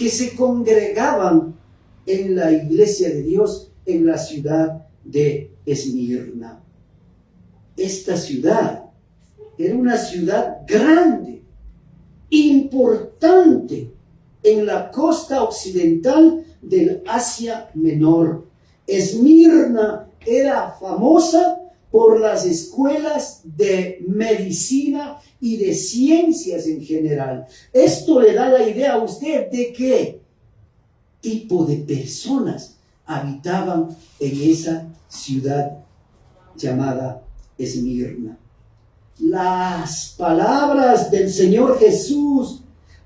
que se congregaban en la iglesia de Dios en la ciudad de Esmirna. Esta ciudad era una ciudad grande, importante, en la costa occidental del Asia Menor. Esmirna era famosa por las escuelas de medicina y de ciencias en general. Esto le da la idea a usted de qué tipo de personas habitaban en esa ciudad llamada Esmirna. Las palabras del Señor Jesús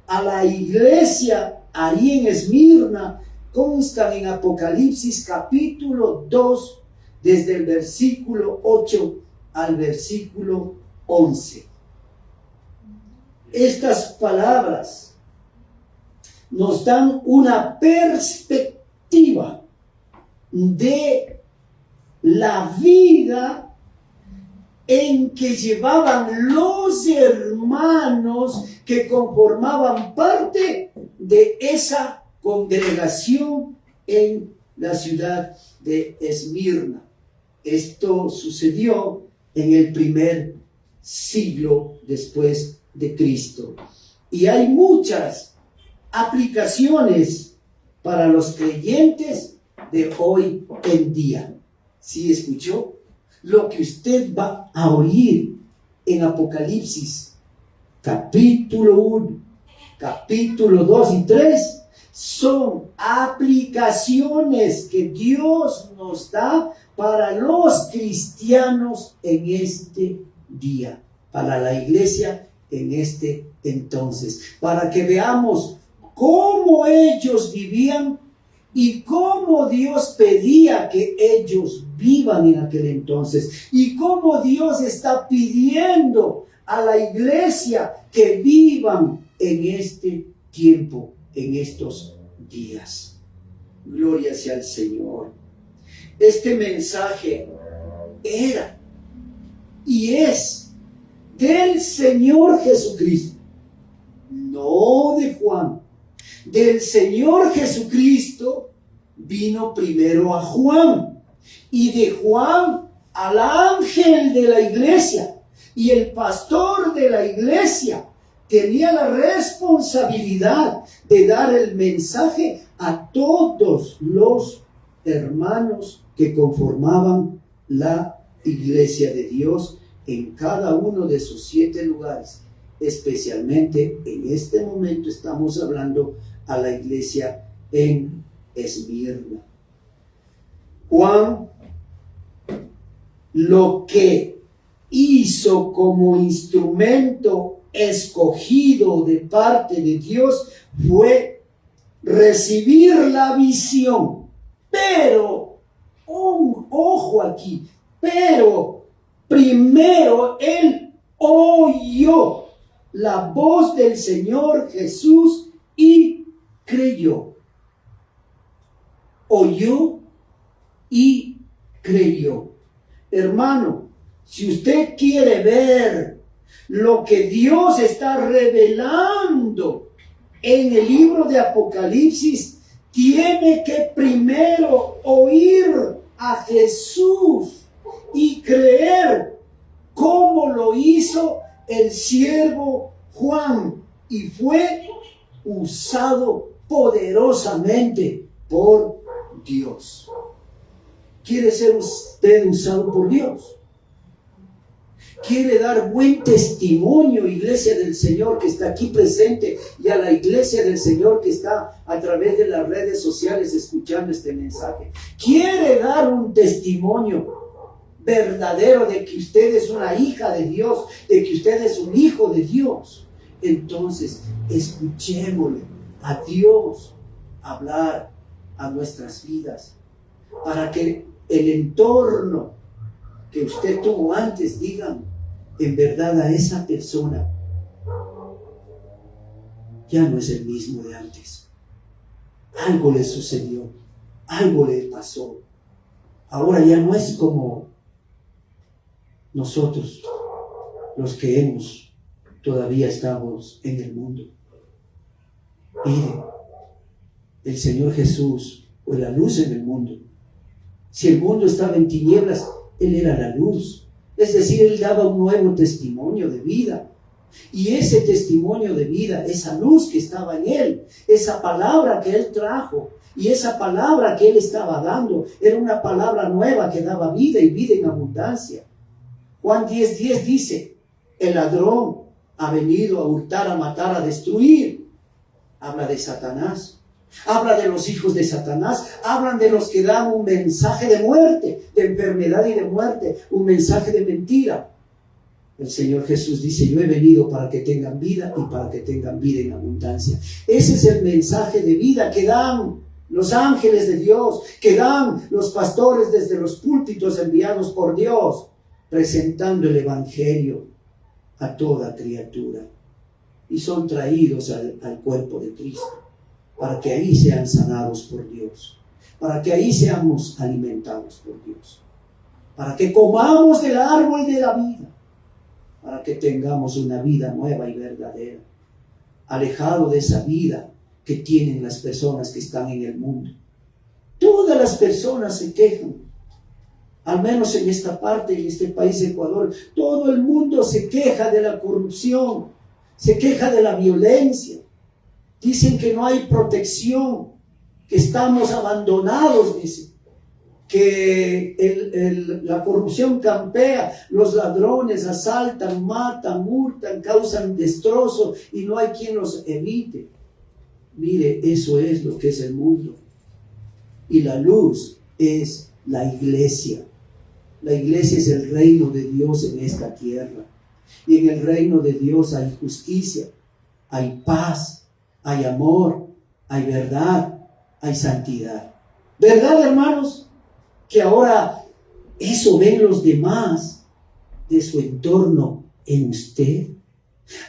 a la iglesia ahí en Esmirna constan en Apocalipsis capítulo 2, desde el versículo 8 al versículo 11. Estas palabras nos dan una perspectiva de la vida en que llevaban los hermanos que conformaban parte de esa congregación en la ciudad de Esmirna. Esto sucedió en el primer siglo después de Cristo. Y hay muchas aplicaciones para los creyentes de hoy en día. ¿Sí escuchó? Lo que usted va a oír en Apocalipsis, capítulo 1, capítulo 2 y 3, son aplicaciones que Dios nos da para los cristianos en este día, para la iglesia en este entonces, para que veamos cómo ellos vivían y cómo Dios pedía que ellos vivan en aquel entonces, y cómo Dios está pidiendo a la iglesia que vivan en este tiempo, en estos días. Gloria sea al Señor. Este mensaje era y es del Señor Jesucristo, no de Juan. Del Señor Jesucristo vino primero a Juan, y de Juan al ángel de la iglesia, y el pastor de la iglesia tenía la responsabilidad de dar el mensaje a todos los hermanos que conformaban la iglesia de Dios en cada uno de sus 7 lugares. Especialmente en este momento estamos hablando a la iglesia en Esmirna. Juan lo que hizo como instrumento escogido de parte de Dios fue recibir la visión, pero, ojo aquí, pero primero él oyó la voz del Señor Jesús y creyó. Oyó y creyó. Hermano, si usted quiere ver lo que Dios está revelando en el libro de Apocalipsis, tiene que primero oír a Jesús y creer cómo lo hizo el siervo Juan, y fue usado poderosamente por Dios. ¿Quiere ser usted usado por Dios? ¿Quiere dar buen testimonio, iglesia del Señor que está aquí presente, y a la iglesia del Señor que está a través de las redes sociales escuchando este mensaje? ¿Quiere dar un testimonio verdadero de que usted es una hija de Dios, de que usted es un hijo de Dios? Entonces, escuchémosle a Dios hablar a nuestras vidas, para que el entorno que usted tuvo antes digan, en verdad a esa persona ya no es el mismo de antes. Algo le sucedió, algo le pasó. Ahora ya no es como nosotros, los que todavía estamos en el mundo. Mire, El Señor Jesús fue la luz en el mundo. Si el mundo estaba en tinieblas, Él era la luz. Es decir, Él daba un nuevo testimonio de vida. Y ese testimonio de vida, esa luz que estaba en Él, esa palabra que Él trajo y esa palabra que Él estaba dando, era una palabra nueva que daba vida y vida en abundancia. Juan 10:10 dice, el ladrón ha venido a hurtar, a matar, a destruir. Habla de Satanás. Habla de los hijos de Satanás, hablan de los que dan un mensaje de muerte, de enfermedad y de muerte, un mensaje de mentira. El Señor Jesús dice, yo he venido para que tengan vida y para que tengan vida en abundancia. Ese es el mensaje de vida que dan los ángeles de Dios, que dan los pastores desde los púlpitos enviados por Dios, presentando el Evangelio a toda criatura. Y son traídos al cuerpo de Cristo, para que ahí sean sanados por Dios, para que ahí seamos alimentados por Dios, para que comamos del árbol de la vida, para que tengamos una vida nueva y verdadera, alejado de esa vida que tienen las personas que están en el mundo. Todas las personas se quejan, al menos en esta parte, en este país de Ecuador, todo el mundo se queja de la corrupción, se queja de la violencia. Dicen que no hay protección, que estamos abandonados, dicen, que la corrupción campea, los ladrones asaltan, matan, hurtan, causan destrozo y no hay quien los evite. Mire, eso es lo que es el mundo. Y la luz es la iglesia. La iglesia es el reino de Dios en esta tierra. Y en el reino de Dios hay justicia, hay paz, hay amor, hay verdad, hay santidad. ¿Verdad, hermanos? Que ahora eso ven los demás de su entorno en usted.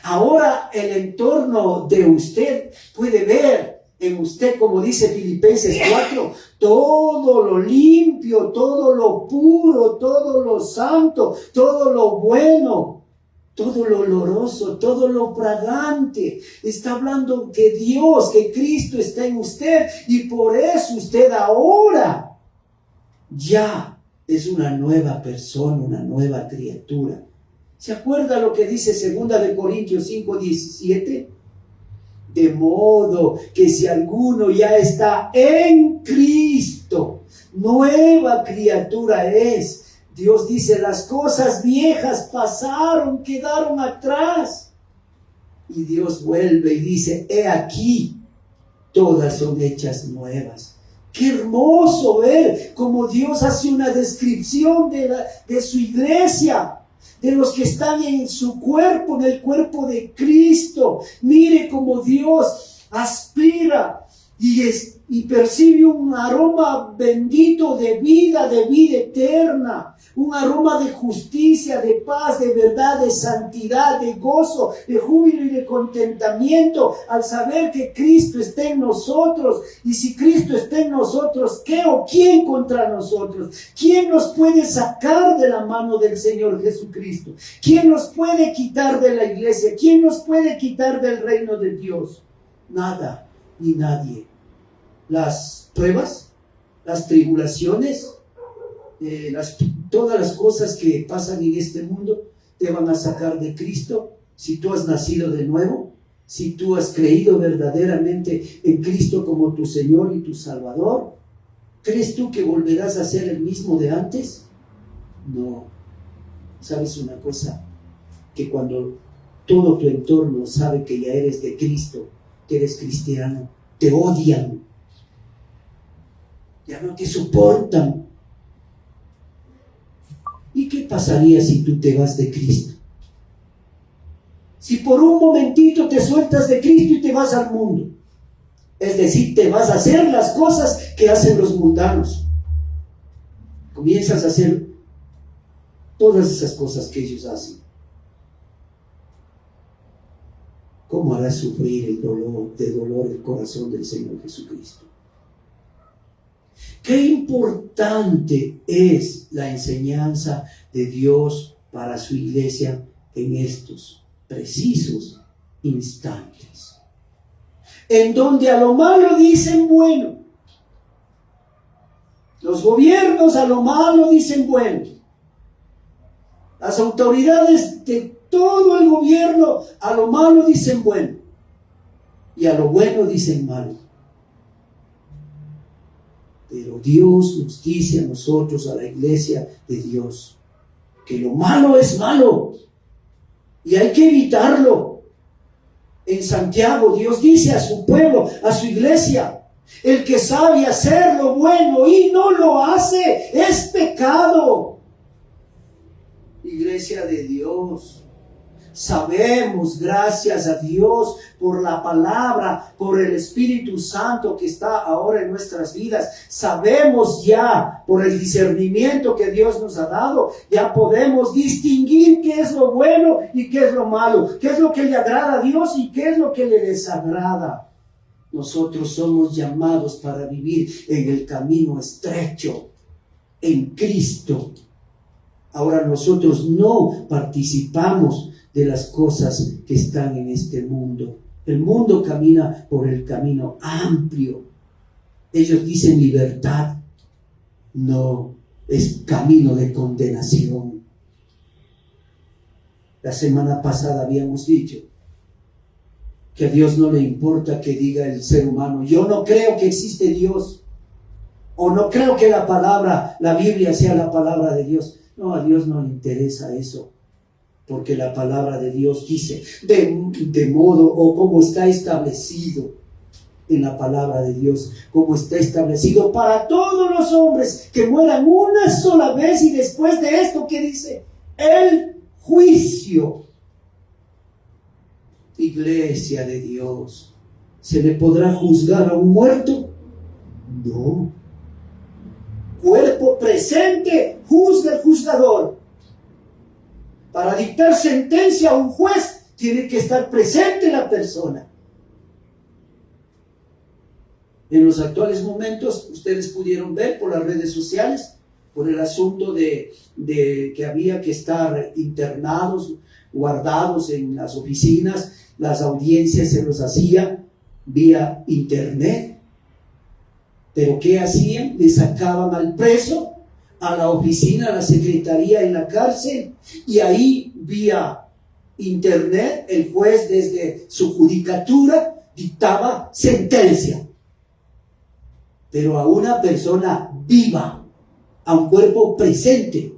Ahora el entorno de usted puede ver en usted, como dice Filipenses 4, todo lo limpio, todo lo puro, todo lo santo, todo lo bueno, todo lo oloroso, todo lo fragante. Está hablando que Dios, que Cristo está en usted, y por eso usted ahora ya es una nueva persona, una nueva criatura. ¿Se acuerda lo que dice 2 Corintios 5:17? De modo que si alguno ya está en Cristo, nueva criatura es. Dios dice, las cosas viejas pasaron, quedaron atrás. Y Dios vuelve y dice, he aquí, todas son hechas nuevas. Qué hermoso ver cómo Dios hace una descripción de su iglesia, de los que están en su cuerpo, en el cuerpo de Cristo. Mire cómo Dios aspira y percibe un aroma bendito de vida eterna, un aroma de justicia, de paz, de verdad, de santidad, de gozo, de júbilo y de contentamiento al saber que Cristo está en nosotros. Y si Cristo está en nosotros, ¿qué o quién contra nosotros? ¿Quién nos puede sacar de la mano del Señor Jesucristo? ¿Quién nos puede quitar de la iglesia? ¿Quién nos puede quitar del reino de Dios? Nada ni nadie. Las pruebas, las tribulaciones, todas las cosas que pasan en este mundo te van a sacar de Cristo. Si tú has nacido de nuevo, si tú has creído verdaderamente en Cristo como tu Señor y tu Salvador, ¿crees tú que volverás a ser el mismo de antes? No. ¿Sabes una cosa? Que cuando todo tu entorno sabe que ya eres de Cristo, que eres cristiano, te odian, ya no te soportan. ¿Y qué pasaría si tú te vas de Cristo? Si por un momentito te sueltas de Cristo y te vas al mundo, es decir, te vas a hacer las cosas que hacen los mundanos, comienzas a hacer todas esas cosas que ellos hacen, ¿cómo harás sufrir el dolor el corazón del Señor Jesucristo? Qué importante es la enseñanza de Dios para su iglesia en estos precisos instantes. en donde a lo malo dicen bueno. Los gobiernos a lo malo dicen bueno. Las autoridades de todo el gobierno a lo malo dicen bueno. Y a lo bueno dicen malo. Pero Dios nos dice a nosotros, a la iglesia de Dios, que lo malo es malo. Y hay que evitarlo. En Santiago, Dios dice a su pueblo, a su iglesia: el que sabe hacer lo bueno y no lo hace, es pecado. Iglesia de Dios, sabemos, gracias a Dios, por la palabra, por el Espíritu Santo que está ahora en nuestras vidas. Sabemos ya, por el discernimiento que Dios nos ha dado, ya podemos distinguir qué es lo bueno y qué es lo malo, qué es lo que le agrada a Dios y qué es lo que le desagrada. Nosotros somos llamados para vivir en el camino estrecho, en Cristo. Ahora nosotros no participamos de las cosas que están en este mundo. El mundo camina por el camino amplio. Ellos dicen libertad. No, es camino de condenación. La semana pasada habíamos dicho que a Dios no le importa que diga el ser humano: yo no creo que existe Dios, o no creo que la Biblia sea la palabra de Dios. No, a Dios no le interesa eso, porque la palabra de Dios dice de modo, o como está establecido en la palabra de Dios, como está establecido para todos los hombres que mueran una sola vez, y después de esto, ¿qué dice? El juicio. Iglesia de Dios, ¿se le podrá juzgar a un muerto? No. Cuerpo presente juzga el juzgador. Para dictar sentencia a un juez tiene que estar presente la persona. En los actuales momentos, ustedes pudieron ver por las redes sociales, por el asunto de que había que estar internados, guardados en las oficinas. Las audiencias se los hacía vía internet. ¿Pero qué hacían? Le sacaban al preso a la oficina, a la secretaría en la cárcel, y ahí vía internet el juez desde su judicatura dictaba sentencia. Pero a una persona viva, a un cuerpo presente.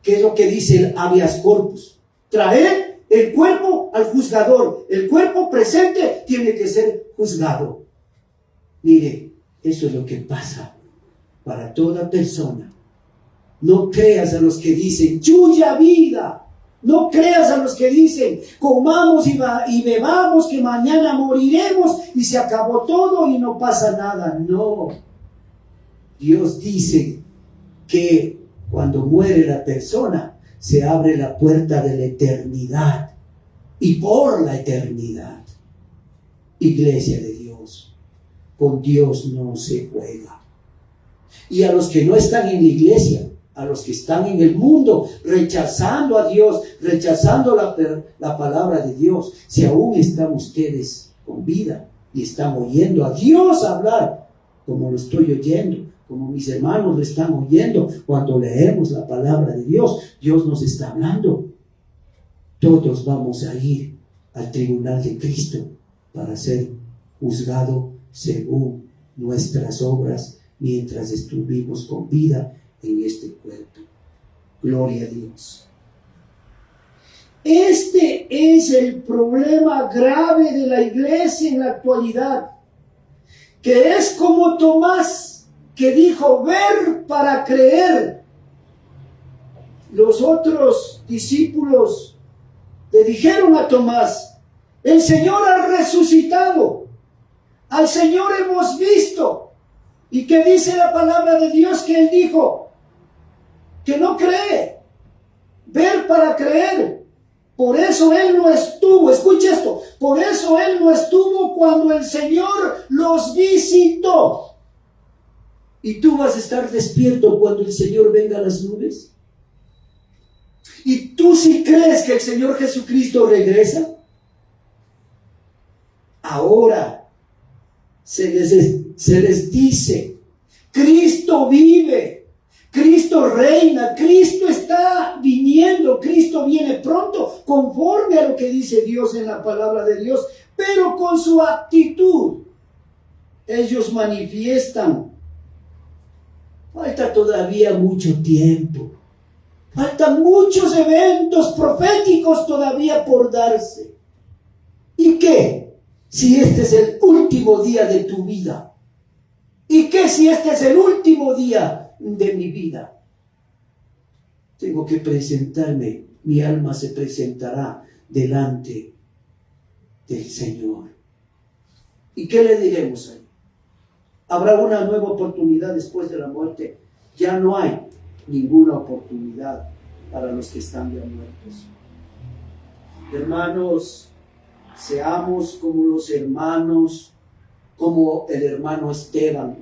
¿Qué es lo que dice el habeas corpus? Traer el cuerpo al juzgador. El cuerpo presente tiene que ser juzgado. Mire, eso es lo que pasa para toda persona. No creas a los que dicen ¡chuya vida! No creas a los que dicen comamos y bebamos, que mañana moriremos y se acabó todo y no pasa nada. No. Dios dice que cuando muere la persona se abre la puerta de la eternidad, y por la eternidad. Iglesia de Dios, con Dios no se juega. Y a los que no están en la iglesia, a los que están en el mundo, rechazando a Dios, rechazando la palabra de Dios, si aún están ustedes con vida y están oyendo a Dios hablar, como lo estoy oyendo, como mis hermanos lo están oyendo, cuando leemos la palabra de Dios, Dios nos está hablando. Todos vamos a ir al tribunal de Cristo para ser juzgado según nuestras obras mientras estuvimos con vida en este cuerpo. Gloria a Dios. Este es el problema grave de la iglesia en la actualidad, que es como Tomás, que dijo ver para creer. Los otros discípulos le dijeron a Tomás: el Señor ha resucitado, al Señor hemos visto. ¿Y qué dice la palabra de Dios? Que él dijo que no cree. Ver para creer. Por eso él no estuvo, escuche esto, por eso él no estuvo cuando el Señor los visitó. ¿Y tú vas a estar despierto cuando el Señor venga a las nubes? ¿Y tú sí crees que el Señor Jesucristo regresa? ahora se les dice, Cristo vive, Cristo reina, Cristo está viniendo, Cristo viene pronto, conforme a lo que dice Dios en la palabra de Dios, pero con su actitud, ellos manifiestan, falta todavía mucho tiempo, faltan muchos eventos proféticos todavía por darse. ¿Y qué si este es el último día de tu vida? ¿Y qué si este es el último día de mi vida? Tengo que presentarme, mi alma se presentará delante del Señor. ¿Y qué le diremos ahí? Habrá una nueva oportunidad después de la muerte. Ya no hay ninguna oportunidad para los que están ya muertos. Hermanos, seamos como los hermanos, como el hermano Esteban.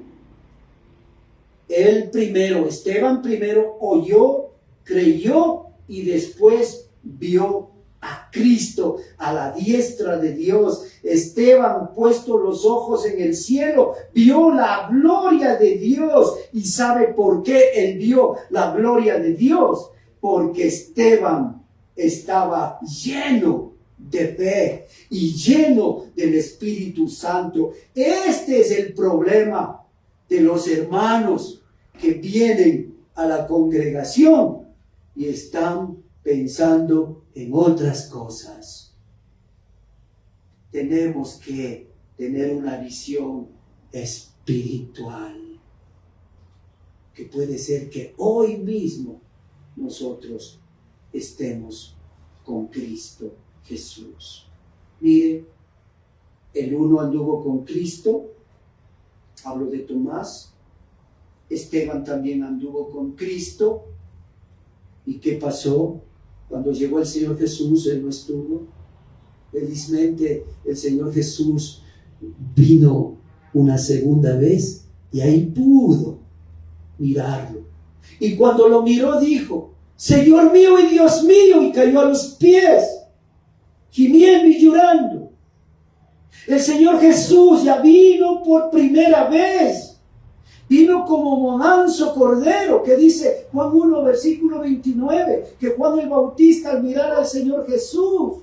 Esteban primero oyó, creyó y después vio a Cristo a la diestra de Dios. Esteban, puesto los ojos en el cielo, vio la gloria de Dios. ¿Y sabe por qué él vio la gloria de Dios? Porque Esteban estaba lleno de fe y lleno del Espíritu Santo. Este es el problema de los hermanos que vienen a la congregación y están pensando en otras cosas. Tenemos que tener una visión espiritual, que puede ser que hoy mismo nosotros estemos con Cristo Jesús. Mire, el uno anduvo con Cristo, hablo de Tomás. Esteban también anduvo con Cristo. ¿Y qué pasó? Cuando llegó el Señor Jesús, él no estuvo. Felizmente el Señor Jesús vino una segunda vez y ahí pudo mirarlo. Y cuando lo miró dijo, Señor mío y Dios mío, y cayó a los pies, gimiendo y llorando. El Señor Jesús ya vino por primera vez. Vino como manso cordero, que dice Juan 1, versículo 29, que Juan el Bautista al mirar al Señor Jesús,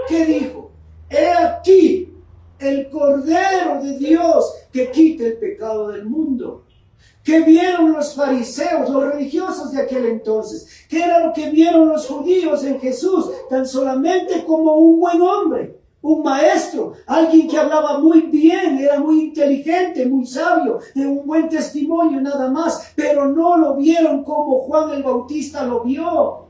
¿qué dijo? He aquí el Cordero de Dios que quita el pecado del mundo. ¿Qué vieron los fariseos, los religiosos de aquel entonces? ¿Qué era lo que vieron los judíos en Jesús? Tan solamente como un buen hombre, un maestro, alguien que hablaba muy bien, era muy inteligente, muy sabio, de un buen testimonio nada más, pero no lo vieron como Juan el Bautista lo vio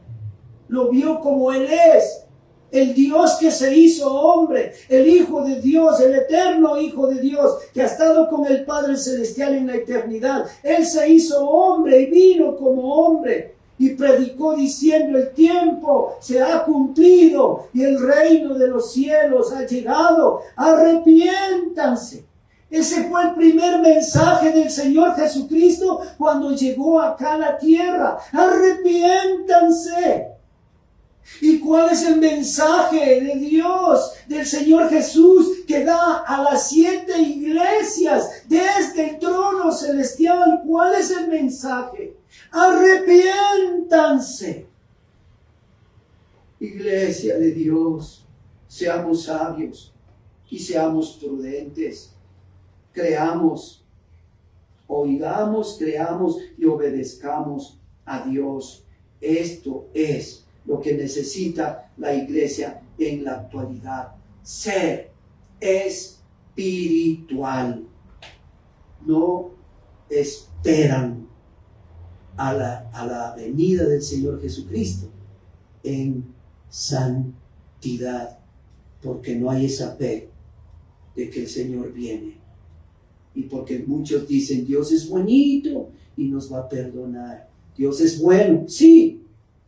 como Él es, el Dios que se hizo hombre, el Hijo de Dios, el eterno Hijo de Dios, que ha estado con el Padre Celestial en la eternidad. Él se hizo hombre y vino como hombre. Y predicó diciendo, el tiempo se ha cumplido y el reino de los cielos ha llegado. Arrepiéntanse. Ese fue el primer mensaje del Señor Jesucristo cuando llegó acá a la tierra. Arrepiéntanse. ¿Y cuál es el mensaje de Dios, del Señor Jesús, que da a las 7 iglesias desde el trono celestial? ¿Cuál es el mensaje? Arrepiéntanse. Iglesia de Dios, seamos sabios y seamos prudentes. Creamos, oigamos, creamos y obedezcamos a Dios. Esto es lo que necesita la iglesia en la actualidad. Ser espiritual. No esperan a la venida del Señor Jesucristo en santidad, porque no hay esa fe de que el Señor viene. Y porque muchos dicen, Dios es bonito y nos va a perdonar. Dios es bueno, sí,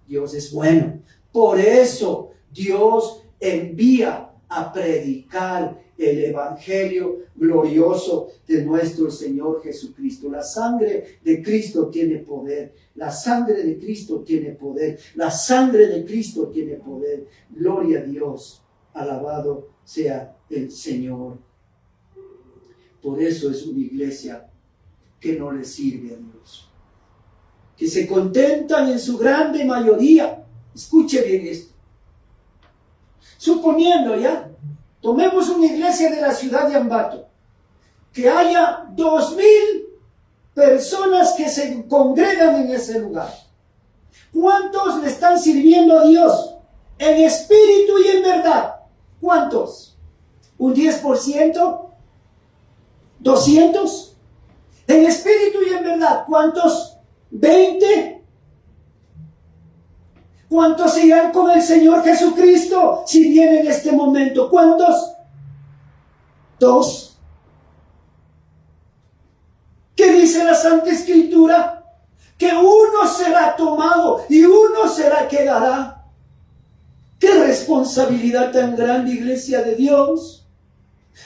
Dios es bueno. Por eso Dios envía a predicar el evangelio glorioso de nuestro Señor Jesucristo. La sangre de Cristo tiene poder. La sangre de Cristo tiene poder. La sangre de Cristo tiene poder. Gloria a Dios. Alabado sea el Señor. Por eso es una iglesia que no le sirve a Dios, que se contentan en su grande mayoría. Escuche bien esto. Suponiendo ya, tomemos una iglesia de la ciudad de Ambato, que haya 2,000 personas que se congregan en ese lugar. ¿Cuántos le están sirviendo a Dios en espíritu y en verdad? ¿Cuántos? ¿Un 10%? ¿200? En espíritu y en verdad, ¿cuántos? ¿20? ¿Cuántos irán con el Señor Jesucristo si viene en este momento? ¿Cuántos? 2. ¿Qué dice la Santa Escritura? Que uno será tomado y uno quedará. ¡Qué responsabilidad tan grande, iglesia de Dios!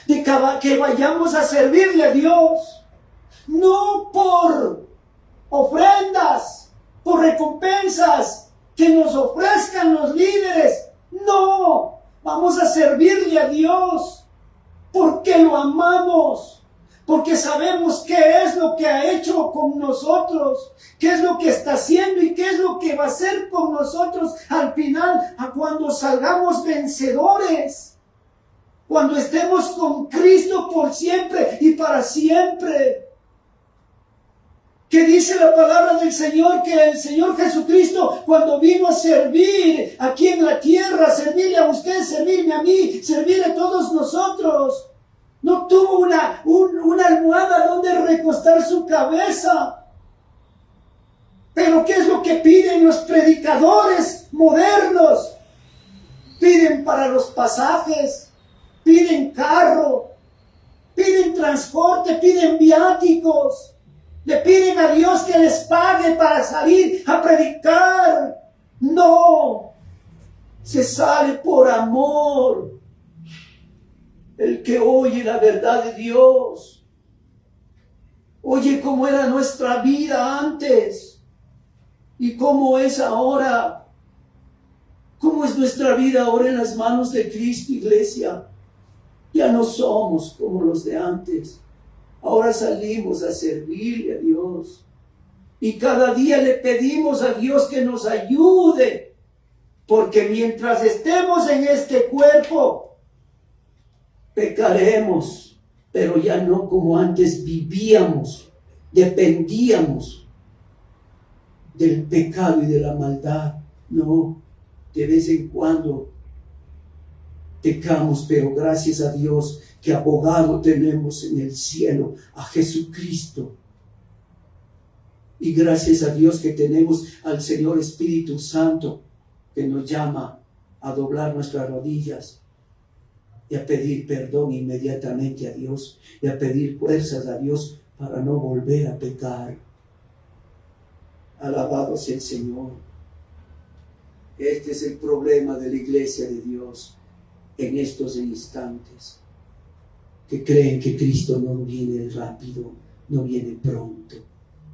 De que vayamos a servirle a Dios, no por ofrendas, por recompensas que nos ofrezcan los líderes. No, vamos a servirle a Dios porque lo amamos, porque sabemos qué es lo que ha hecho con nosotros, qué es lo que está haciendo y qué es lo que va a hacer con nosotros al final, a cuando salgamos vencedores. Cuando estemos con Cristo por siempre y para siempre. ¿Qué dice la palabra del Señor? Que el Señor Jesucristo, cuando vino a servir aquí en la tierra, servirle a usted, servirme a mí, servir a todos nosotros, no tuvo una almohada donde recostar su cabeza. Pero ¿qué es lo que piden los predicadores modernos? Piden para los pasajes, piden carro, piden transporte, piden viáticos, le piden a Dios que les pague para salir a predicar. No, se sale por amor. El que oye la verdad de Dios, oye cómo era nuestra vida antes y cómo es ahora. ¿Cómo es nuestra vida ahora en las manos de Cristo, iglesia? Ya no somos como los de antes. Ahora salimos a servirle a Dios. Y cada día le pedimos a Dios que nos ayude. Porque mientras estemos en este cuerpo, pecaremos. Pero ya no como antes vivíamos. Dependíamos del pecado y de la maldad. No, de vez en cuando pecamos, pero gracias a Dios que abogado tenemos en el cielo, a Jesucristo. Y gracias a Dios que tenemos al Señor Espíritu Santo que nos llama a doblar nuestras rodillas y a pedir perdón inmediatamente a Dios y a pedir fuerzas a Dios para no volver a pecar. Alabado sea el Señor. Este es el problema de la iglesia de Dios en estos instantes, que creen que Cristo no viene rápido, no viene pronto,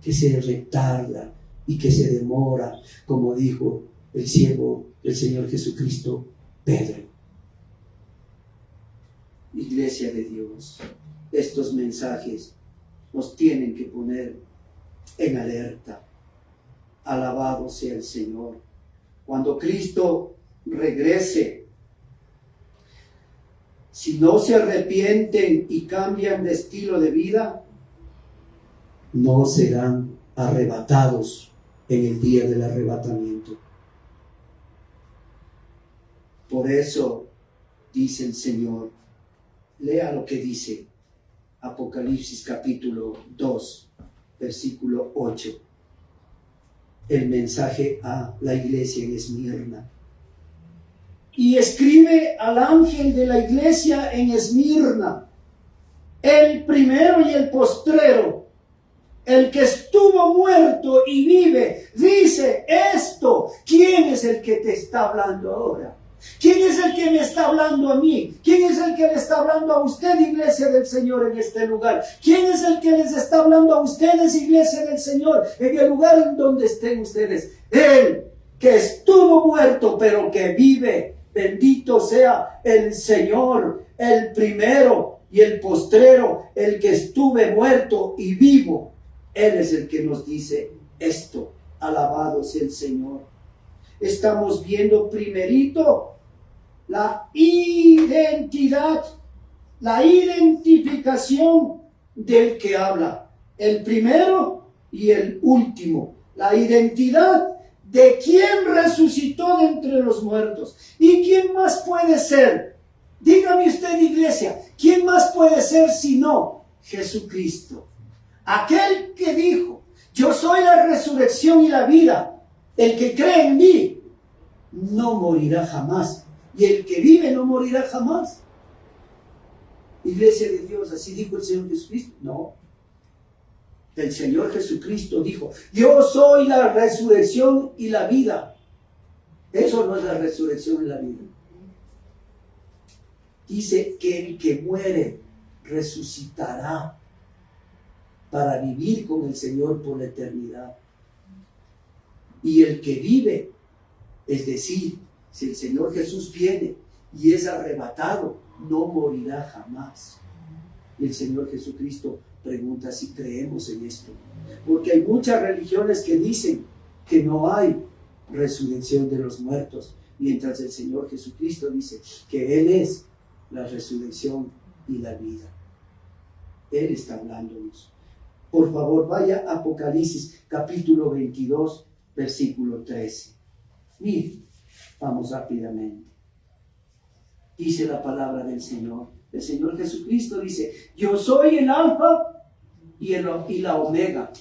que se retarda y que se demora, como dijo el siervo del Señor Jesucristo, Pedro. Iglesia de Dios, estos mensajes nos tienen que poner en alerta. Alabado sea el Señor. Cuando Cristo regrese, si no se arrepienten y cambian de estilo de vida, no serán arrebatados en el día del arrebatamiento. Por eso dice el Señor, lea lo que dice Apocalipsis capítulo 2, versículo 8. El mensaje a la iglesia en Esmirna. Y escribe al ángel de la iglesia en Esmirna, el primero y el postrero, el que estuvo muerto y vive, dice esto. ¿Quién es el que te está hablando ahora? ¿Quién es el que me está hablando a mí? ¿Quién es el que le está hablando a usted, iglesia del Señor, en este lugar? ¿Quién es el que les está hablando a ustedes, iglesia del Señor, en el lugar en donde estén ustedes? Él que estuvo muerto, pero que vive. Bendito sea el Señor, el primero y el postrero, el que estuve muerto y vivo. Él es el que nos dice esto. Alabado sea el Señor. Estamos viendo primerito la identidad, la identificación del que habla. El primero y el último. La identidad de quién resucitó de entre los muertos. ¿Y quién más puede ser? Dígame usted, iglesia, ¿quién más puede ser sino Jesucristo? Aquel que dijo, yo soy la resurrección y la vida. El que cree en mí no morirá jamás. Y el que vive no morirá jamás. Iglesia de Dios, ¿así dijo el Señor Jesucristo? No. El Señor Jesucristo dijo, yo soy la resurrección y la vida. Eso no es la resurrección y la vida. Dice que el que muere resucitará para vivir con el Señor por la eternidad. Y el que vive, es decir, si el Señor Jesús viene y es arrebatado, no morirá jamás. Y el Señor Jesucristo pregunta si creemos en esto. Porque hay muchas religiones que dicen que no hay resurrección de los muertos, mientras el Señor Jesucristo dice que Él es la resurrección y la vida. Él está hablándonos. Por favor, vaya a Apocalipsis capítulo 22, versículo 13. Mire, vamos rápidamente. Dice la palabra del Señor. El Señor Jesucristo dice, yo soy el alfa y la omega,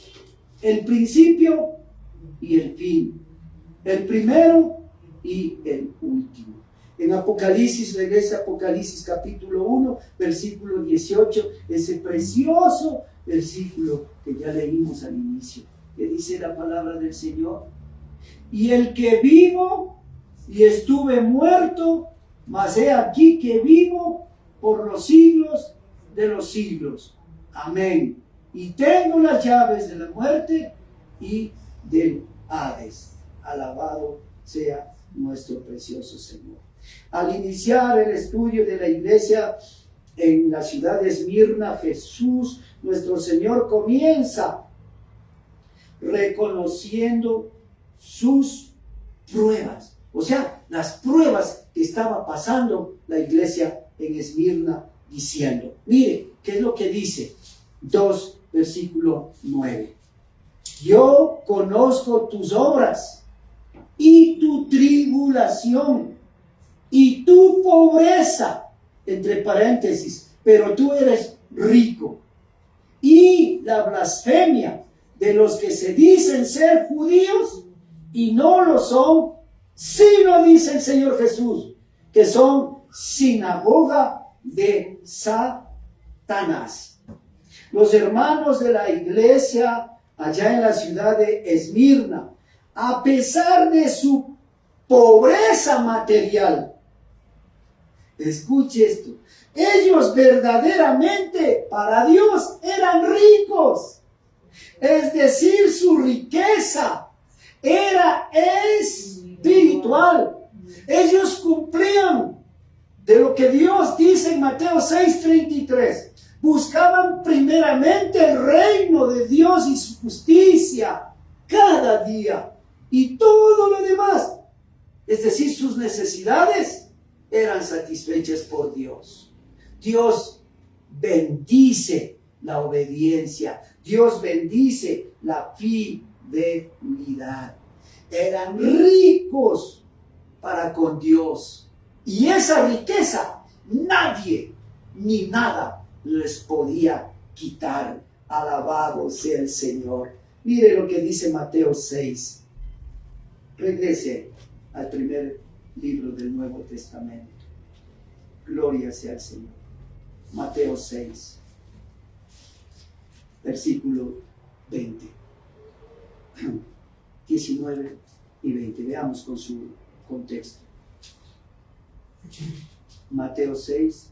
el principio y el fin, el primero y el último. En Apocalipsis, regresa a Apocalipsis capítulo 1, versículo 18, ese precioso versículo que ya leímos al inicio, que dice la palabra del Señor. Y el que vivo y estuve muerto, mas he aquí que vivo por los siglos de los siglos. Amén. Y tengo las llaves de la muerte y del Hades. Alabado sea nuestro precioso Señor. Al iniciar el estudio de la iglesia en la ciudad de Esmirna, Jesús, nuestro Señor, comienza reconociendo sus pruebas. O sea, las pruebas que estaba pasando la iglesia en Esmirna, diciendo, mire, ¿qué es lo que dice? 2, versículo 9. Yo conozco tus obras y tu tribulación y tu pobreza, entre paréntesis, pero tú eres rico, y la blasfemia de los que se dicen ser judíos y no lo son, sino, dice el Señor Jesús, que son sinagoga de Satanás. Los hermanos de la iglesia allá en la ciudad de Esmirna, a pesar de su pobreza material, escuche esto, ellos verdaderamente para Dios eran ricos. Es decir, su riqueza era espiritual. Ellos cumplían de lo que Dios dice en Mateo 6:33. Buscaban primeramente el reino de Dios y su justicia cada día. Y todo lo demás, es decir, sus necesidades, eran satisfechas por Dios. Dios bendice la obediencia. Dios bendice la fidelidad. Eran ricos para con Dios. Y esa riqueza nadie ni nada les podía quitar. Alabado sea el Señor. Mire lo que dice Mateo 6. Regrese al primer libro del Nuevo Testamento. Gloria sea al Señor. Mateo 6, versículo 20, 19 y 20. Veamos con su contexto. Mateo 6,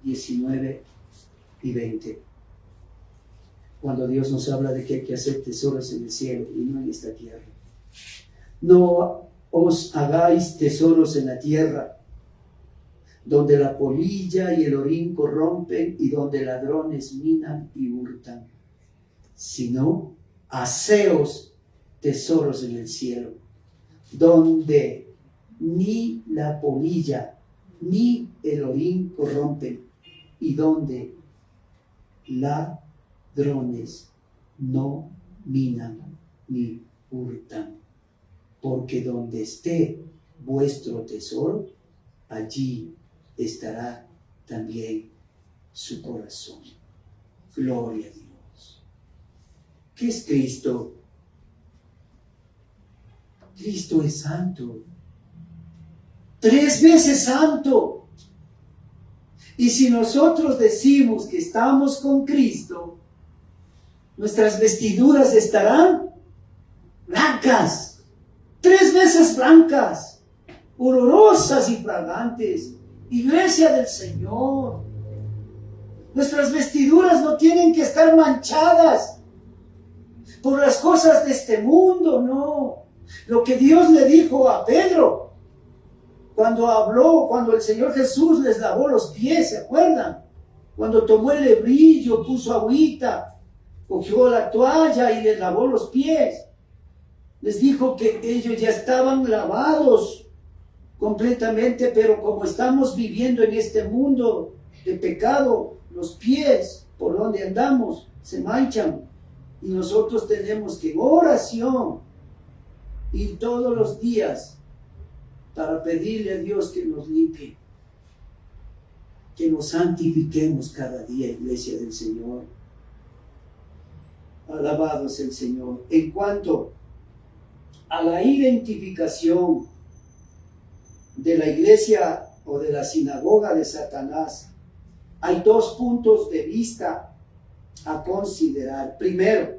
19 y 20. Cuando Dios nos habla de que hay que hacer tesoros en el cielo y no en esta tierra. No os hagáis tesoros en la tierra, donde la polilla y el orín corrompen y donde ladrones minan y hurtan, sino aseos tesoros en el cielo, donde ni la polilla ni el orín corrompen y donde ladrones no minan ni hurtan, porque donde esté vuestro tesoro, allí estará también su corazón. Gloria a Dios. ¿Qué es Cristo? Cristo es santo. 3 veces santo. Y si nosotros decimos que estamos con Cristo, nuestras vestiduras estarán blancas, 3 veces blancas, olorosas y fragantes. Iglesia del Señor, nuestras vestiduras no tienen que estar manchadas por las cosas de este mundo, no. Lo que Dios le dijo a Pedro cuando el Señor Jesús les lavó los pies, ¿se acuerdan? Cuando tomó el lebrillo, puso agüita, cogió la toalla y les lavó los pies. Les dijo que ellos ya estaban lavados completamente, pero como estamos viviendo en este mundo de pecado, los pies por donde andamos se manchan y nosotros tenemos que en oración ir todos los días para pedirle a Dios que nos limpie, que nos santifiquemos cada día, iglesia del Señor. Alabado es el Señor. En cuanto a la identificación de la iglesia o de la sinagoga de Satanás, hay 2 puntos de vista a considerar. Primero,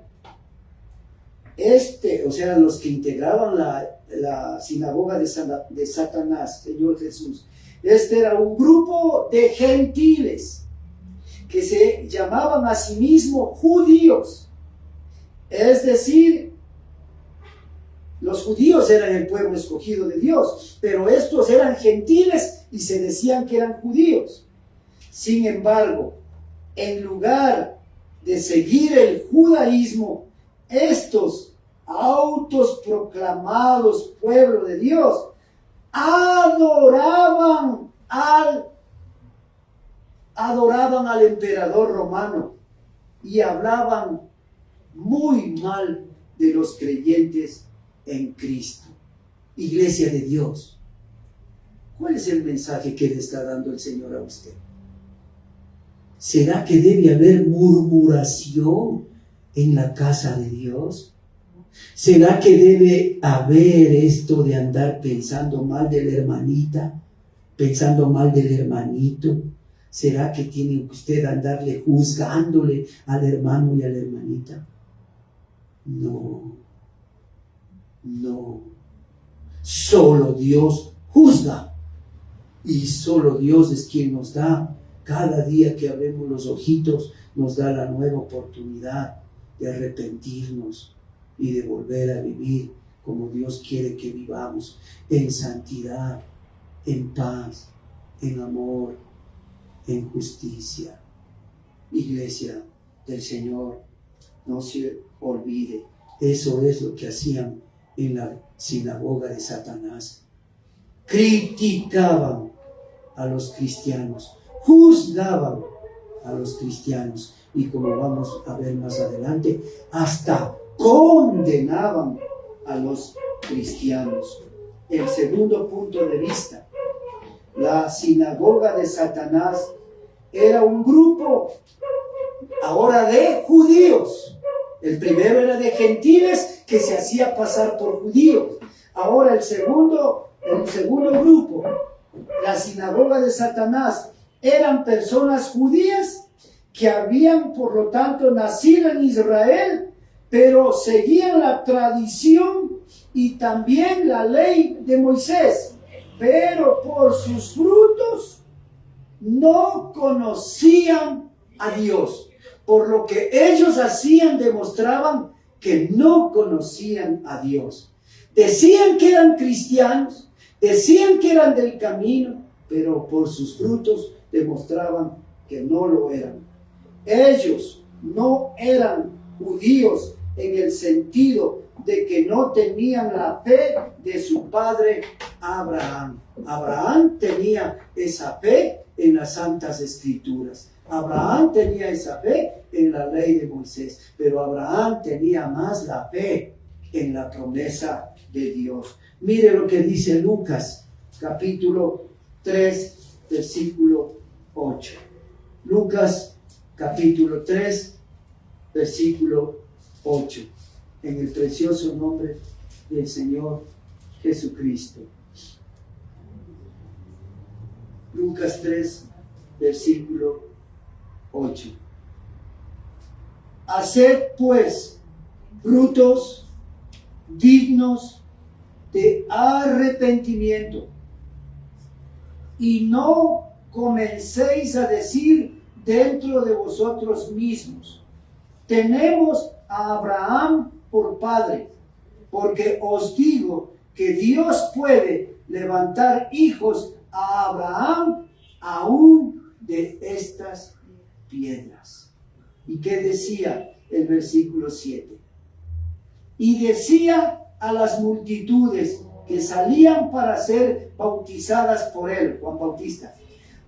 o sea, los que integraban la sinagoga de Satanás, Señor Jesús, era un grupo de gentiles que se llamaban a sí mismos judíos. Es decir, los judíos eran el pueblo escogido de Dios, pero estos eran gentiles y se decían que eran judíos. Sin embargo, en lugar de seguir el judaísmo, estos autoproclamados pueblo de Dios adoraban al emperador romano y hablaban muy mal de los creyentes en Cristo. Iglesia de Dios, ¿cuál es el mensaje que le está dando el Señor a usted? ¿Será que debe haber murmuración en la casa de Dios? ¿Será que debe haber esto de andar pensando mal de la hermanita, pensando mal del hermanito? ¿Será que tiene usted andarle juzgándole al hermano y a la hermanita? No. Solo Dios juzga. Y solo Dios es quien nos da, cada día que abrimos los ojitos, nos da la nueva oportunidad de arrepentirnos y de volver a vivir como Dios quiere que vivamos, en santidad, en paz, en amor, en justicia. Iglesia del Señor, no se olvide, eso es lo que hacían en la sinagoga de Satanás. Criticaban a los cristianos, juzgaban a los cristianos y, como vamos a ver más adelante, hasta condenaban a los cristianos. El segundo punto de vista, la sinagoga de Satanás era un grupo ahora de judíos. El primero era de gentiles que se hacía pasar por judíos. Ahora el segundo grupo, la sinagoga de Satanás, eran personas judías que habían, por lo tanto, nacido en Israel, pero seguían la tradición y también la ley de Moisés, pero por sus frutos no conocían a Dios. Por lo que ellos hacían, demostraban que no conocían a Dios. Decían que eran cristianos, decían que eran del camino, pero por sus frutos demostraban que no lo eran. Ellos no eran judíos en el sentido de que no tenían la fe de su padre Abraham. Abraham tenía esa fe en las Santas Escrituras. Abraham tenía esa fe en la ley de Moisés, pero Abraham tenía más la fe en la promesa de Dios. Mire lo que dice Lucas, capítulo 3, versículo 8. Lucas, capítulo 3, versículo 8. En el precioso nombre del Señor Jesucristo. Lucas 3, versículo 8. Haced pues frutos dignos de arrepentimiento, y no comencéis a decir dentro de vosotros mismos: tenemos a Abraham por padre, porque os digo que Dios puede levantar hijos a Abraham aún de estas piedras. ¿Y qué decía el versículo 7? Y decía a las multitudes que salían para ser bautizadas por él, Juan Bautista: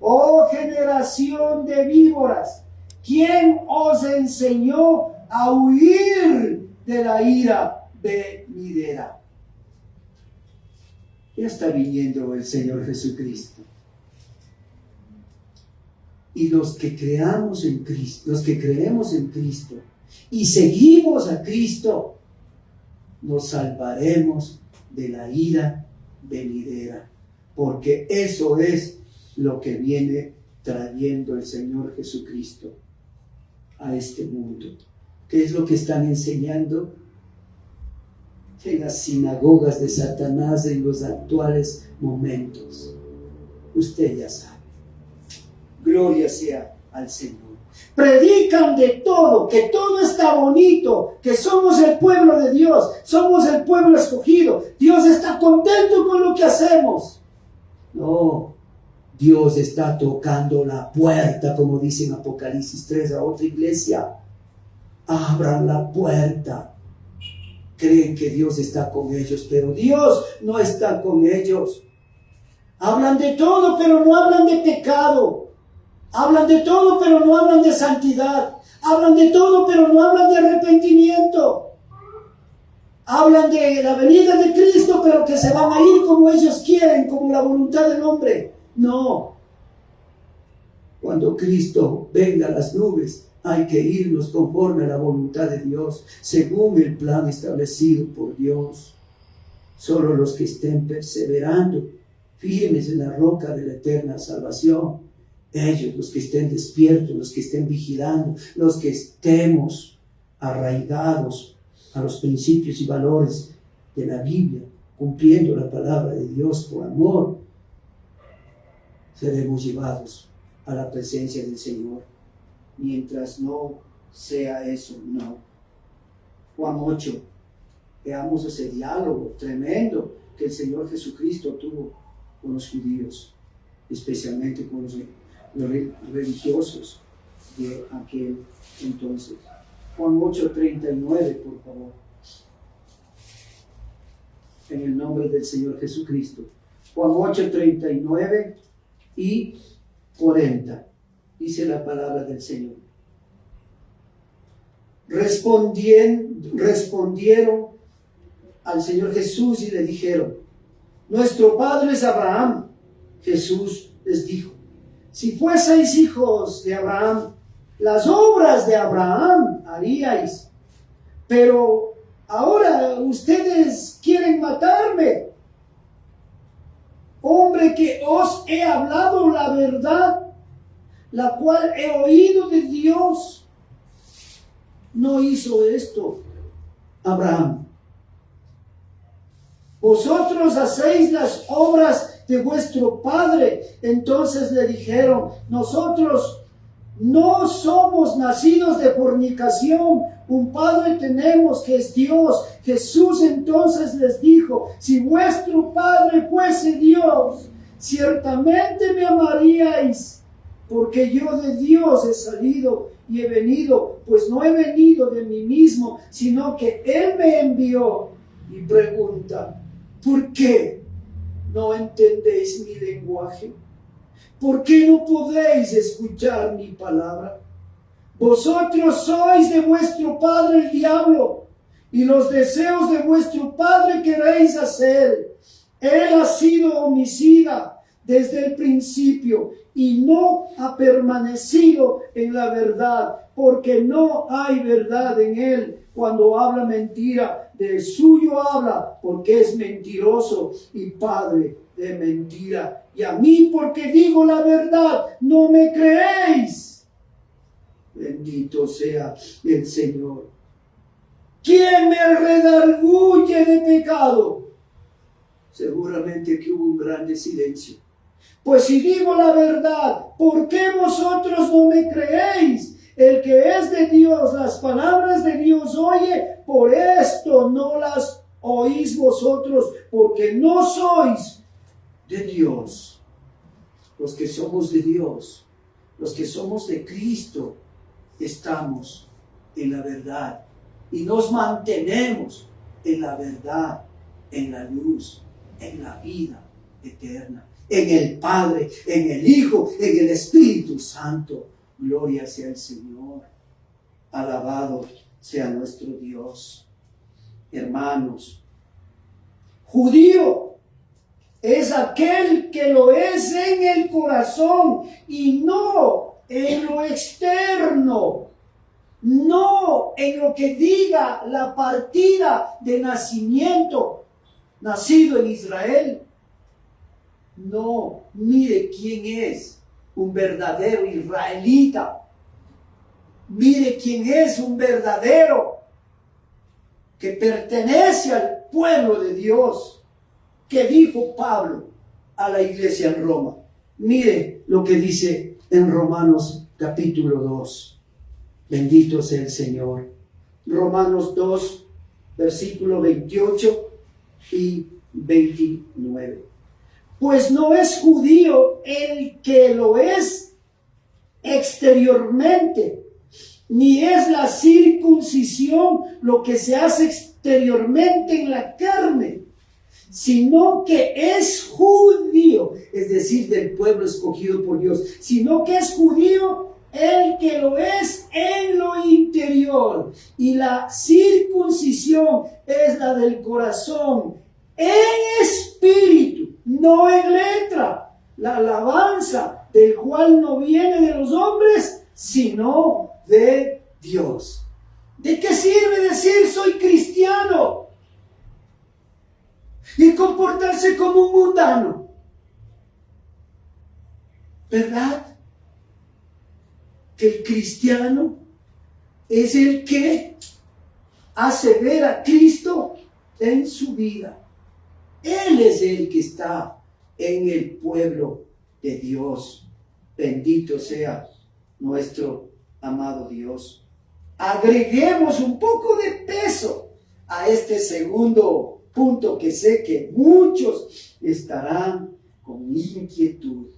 oh generación de víboras, ¿quién os enseñó a huir de la ira venidera? Ya está viniendo el Señor Jesucristo. Y los que creamos en Cristo, los que creemos en Cristo y seguimos a Cristo, nos salvaremos de la ira venidera, porque eso es lo que viene trayendo el Señor Jesucristo a este mundo. ¿Qué es lo que están enseñando en las sinagogas de Satanás en los actuales momentos? Usted ya sabe. Gloria sea al Señor. Predican de todo, que todo está bonito, que somos el pueblo de Dios, somos el pueblo escogido. Dios está contento con lo que hacemos. No, Dios está tocando la puerta, como dice en Apocalipsis 3 a otra iglesia. Abran la puerta. Creen que Dios está con ellos, pero Dios no está con ellos. Hablan de todo, pero no hablan de pecado. Hablan de todo, pero no hablan de santidad. Hablan de todo, pero no hablan de arrepentimiento. Hablan de la venida de Cristo, pero que se van a ir como ellos quieren, como la voluntad del hombre. No. Cuando Cristo venga a las nubes, hay que irnos conforme a la voluntad de Dios, según el plan establecido por Dios. Solo los que estén perseverando, firmes en la roca de la eterna salvación, ellos, los que estén despiertos, los que estén vigilando, los que estemos arraigados a los principios y valores de la Biblia, cumpliendo la palabra de Dios por amor, seremos llevados a la presencia del Señor. Mientras no sea eso, no. Juan 8, veamos ese diálogo tremendo que el Señor Jesucristo tuvo con los judíos, especialmente con los religiosos de aquel entonces. Juan 8:39, por favor. En el nombre del Señor Jesucristo. Juan 8:39 y 40. Dice la palabra del Señor. Respondieron al Señor Jesús y le dijeron: nuestro padre es Abraham. Jesús les dijo: si fueseis hijos de Abraham, las obras de Abraham haríais. Pero ahora ustedes quieren matarme, hombre que os he hablado la verdad, la cual he oído de Dios. No hizo esto Abraham. Vosotros hacéis las obras de vuestro padre. Entonces le dijeron: nosotros no somos nacidos de fornicación, un padre tenemos que es Dios. Jesús entonces les dijo: si vuestro padre fuese Dios, ciertamente me amaríais, porque yo de Dios he salido y he venido, pues no he venido de mí mismo, sino que Él me envió. Y pregunta, ¿por qué no entendéis mi lenguaje? ¿Por qué no podéis escuchar mi palabra? Vosotros sois de vuestro padre el diablo, y los deseos de vuestro padre queréis hacer. Él ha sido homicida desde el principio y no ha permanecido en la verdad, porque no hay verdad en él. Cuando habla mentira, de suyo habla, porque es mentiroso y padre de mentira. Y a mí, porque digo la verdad, no me creéis. Bendito sea el Señor. ¿Quién me redarguye de pecado? Seguramente que hubo un grande silencio. Pues si digo la verdad, ¿por qué vosotros no me creéis? El que es de Dios, las palabras de Dios oye, por esto no las oís vosotros, porque no sois de Dios. Los que somos de Dios, los que somos de Cristo, estamos en la verdad y nos mantenemos en la verdad, en la luz, en la vida eterna, en el Padre, en el Hijo, en el Espíritu Santo. Gloria sea el Señor. Alabado sea nuestro Dios. Hermanos, judío es aquel que lo es en el corazón y no en lo externo, no en lo que diga la partida de nacimiento, nacido en Israel. No, mire quién es un verdadero israelita. Mire quién es un verdadero que pertenece al pueblo de Dios. Que dijo Pablo a la iglesia en Roma. Mire lo que dice en Romanos capítulo 2. Bendito sea el Señor. Romanos 2, versículo 28 y 29. Pues no es judío el que lo es exteriormente, ni es la circuncisión lo que se hace exteriormente en la carne, sino que es judío, es decir, del pueblo escogido por Dios, sino que es judío el que lo es en lo interior, y la circuncisión es la del corazón, en espíritu, no en letra, la alabanza del cual no viene de los hombres, sino de Dios. ¿De qué sirve decir soy cristiano y comportarse como un mundano? ¿Verdad? Que el cristiano es el que hace ver a Cristo en su vida. Él es el que está en el pueblo de Dios. Bendito sea nuestro amado Dios. Agreguemos un poco de peso a este segundo punto que sé que muchos estarán con inquietud.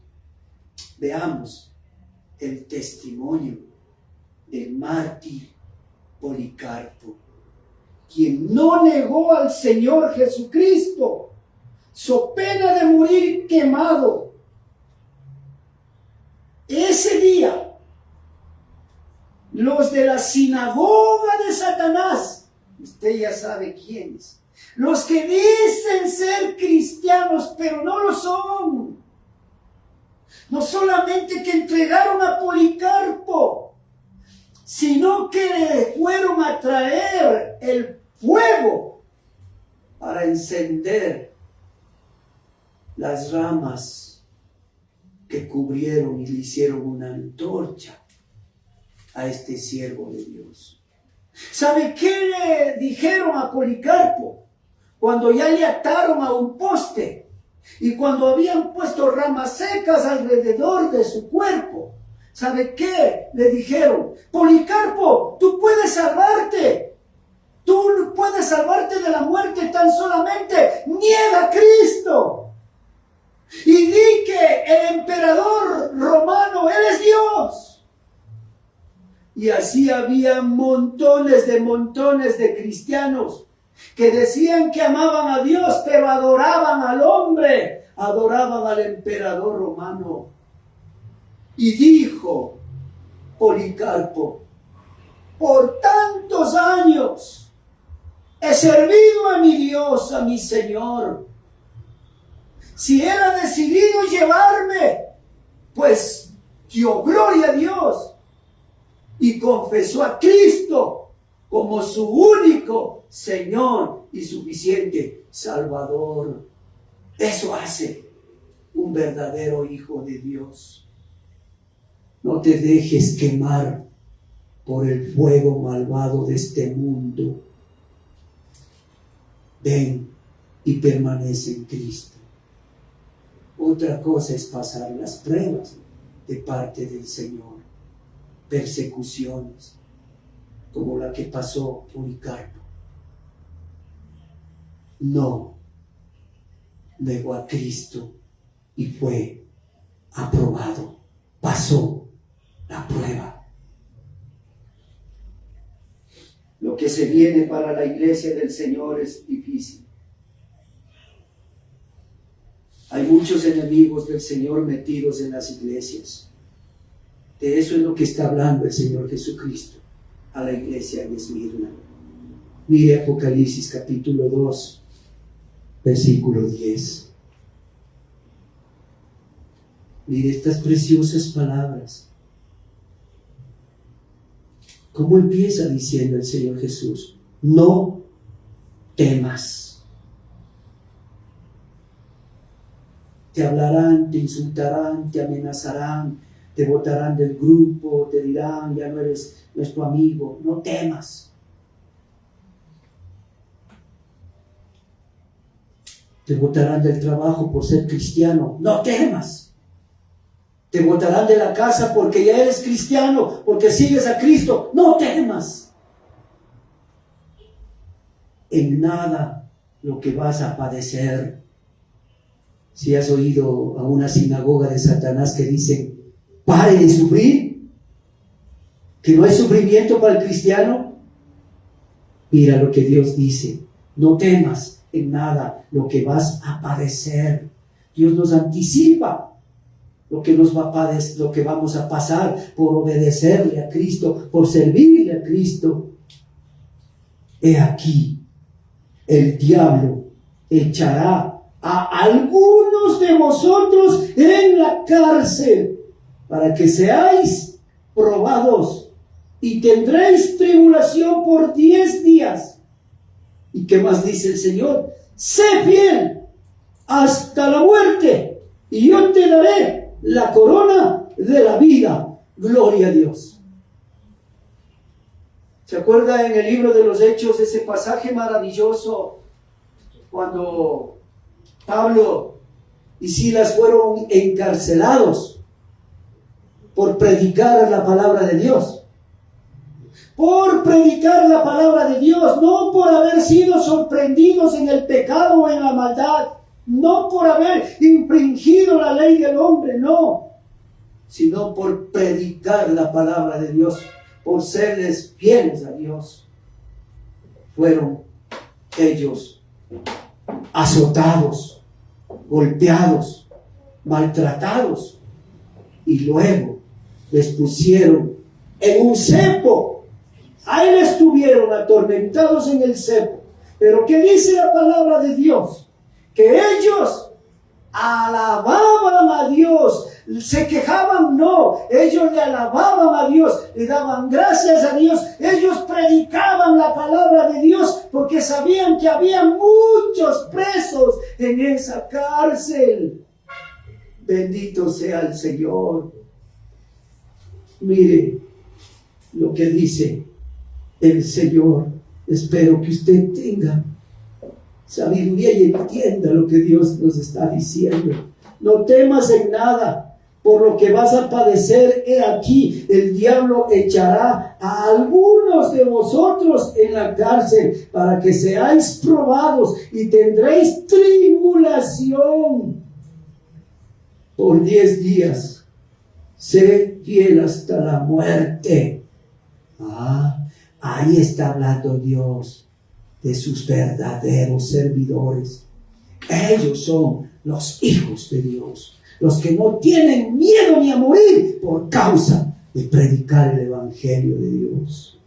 Veamos el testimonio del mártir Policarpo, quien no negó al Señor Jesucristo, so pena de morir quemado. Ese día, los de la sinagoga de Satanás, usted ya sabe quiénes, los que dicen ser cristianos, pero no lo son, no solamente que entregaron a Policarpo, sino que le fueron a traer el fuego para encender las ramas que cubrieron y le hicieron una antorcha a este siervo de Dios. ¿Sabe qué le dijeron a Policarpo cuando ya le ataron a un poste y cuando habían puesto ramas secas alrededor de su cuerpo? ¿Sabe qué le dijeron? Policarpo, tú puedes salvarte. Tú puedes salvarte de la muerte, tan solamente niega a Cristo y di Y así había montones de cristianos que decían que amaban a Dios, pero adoraban al hombre, adoraban al emperador romano. Y dijo Policarpo: por tantos años he servido a mi Dios, a mi Señor. Si Él ha decidido llevarme, pues dio gloria a Dios y confesó a Cristo como su único Señor y suficiente Salvador. Eso hace un verdadero hijo de Dios. No te dejes quemar por el fuego malvado de este mundo. Ven y permanece en Cristo. Otra cosa es pasar las pruebas de parte del Señor, persecuciones como la que pasó Policarpo. No, negó a Cristo y fue aprobado, pasó la prueba. Lo que se viene para la iglesia del Señor es difícil. Hay muchos enemigos del Señor metidos en las iglesias. De eso es lo que está hablando el Señor Jesucristo a la iglesia de Esmirna. Mire Apocalipsis capítulo 2, versículo 10. Mire estas preciosas palabras. ¿Cómo empieza diciendo el Señor Jesús? No temas. Te hablarán, te insultarán, te amenazarán, te botarán del grupo, te dirán, ya no eres nuestro amigo. No temas. Te botarán del trabajo por ser cristiano. No temas. Te botarán de la casa porque ya eres cristiano, porque sigues a Cristo. No temas. En nada lo que vas a padecer. Si has oído a una sinagoga de Satanás que dicen, pare de sufrir, que no hay sufrimiento para el cristiano. Mira lo que Dios dice: no temas en nada lo que vas a padecer. Dios nos anticipa lo que nos va a padecer, lo que vamos a pasar por obedecerle a Cristo, por servirle a Cristo. He aquí, el diablo echará a algunos de vosotros en la cárcel para que seáis probados y tendréis tribulación por 10 días. ¿Y qué más dice el Señor? Sé fiel hasta la muerte y yo te daré la corona de la vida. Gloria a Dios. ¿Se acuerda en el libro de los Hechos ese pasaje maravilloso cuando Pablo y Silas fueron encarcelados por predicar la palabra de Dios? Por predicar la palabra de Dios, no por haber sido sorprendidos en el pecado o en la maldad, no por haber infringido la ley del hombre, no, sino por predicar la palabra de Dios, por serles fieles a Dios. Fueron ellos azotados, golpeados, maltratados, y luego les pusieron en un cepo. Ahí estuvieron atormentados en el cepo. Pero ¿qué dice la palabra de Dios? Que ellos alababan a Dios. Se quejaban, no. Ellos le alababan a Dios, le daban gracias a Dios. Ellos predicaban la palabra de Dios porque sabían que había muchos presos en esa cárcel. Bendito sea el Señor. Mire lo que dice el Señor. Espero que usted tenga sabiduría y entienda lo que Dios nos está diciendo. No temas en nada por lo que vas a padecer. He aquí, el diablo echará a algunos de vosotros en la cárcel para que seáis probados y tendréis tribulación por 10 días. Sé fiel hasta la muerte Ahí está hablando Dios de sus verdaderos servidores. Ellos son los hijos de Dios, los que no tienen miedo ni a morir por causa de predicar el evangelio de Dios.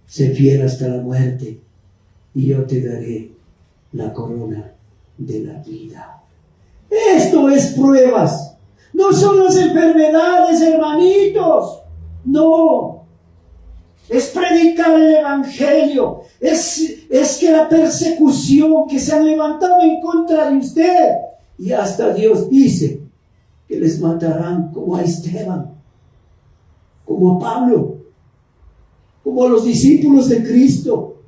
Sé fiel hasta la muerte y yo te daré la corona de la vida. Esto es pruebas. No son las enfermedades, hermanitos. No. Es predicar el evangelio. Es que la persecución que se han levantado en contra de usted. Y hasta Dios dice que les matarán como a Esteban, como a Pablo, como a los discípulos de Cristo,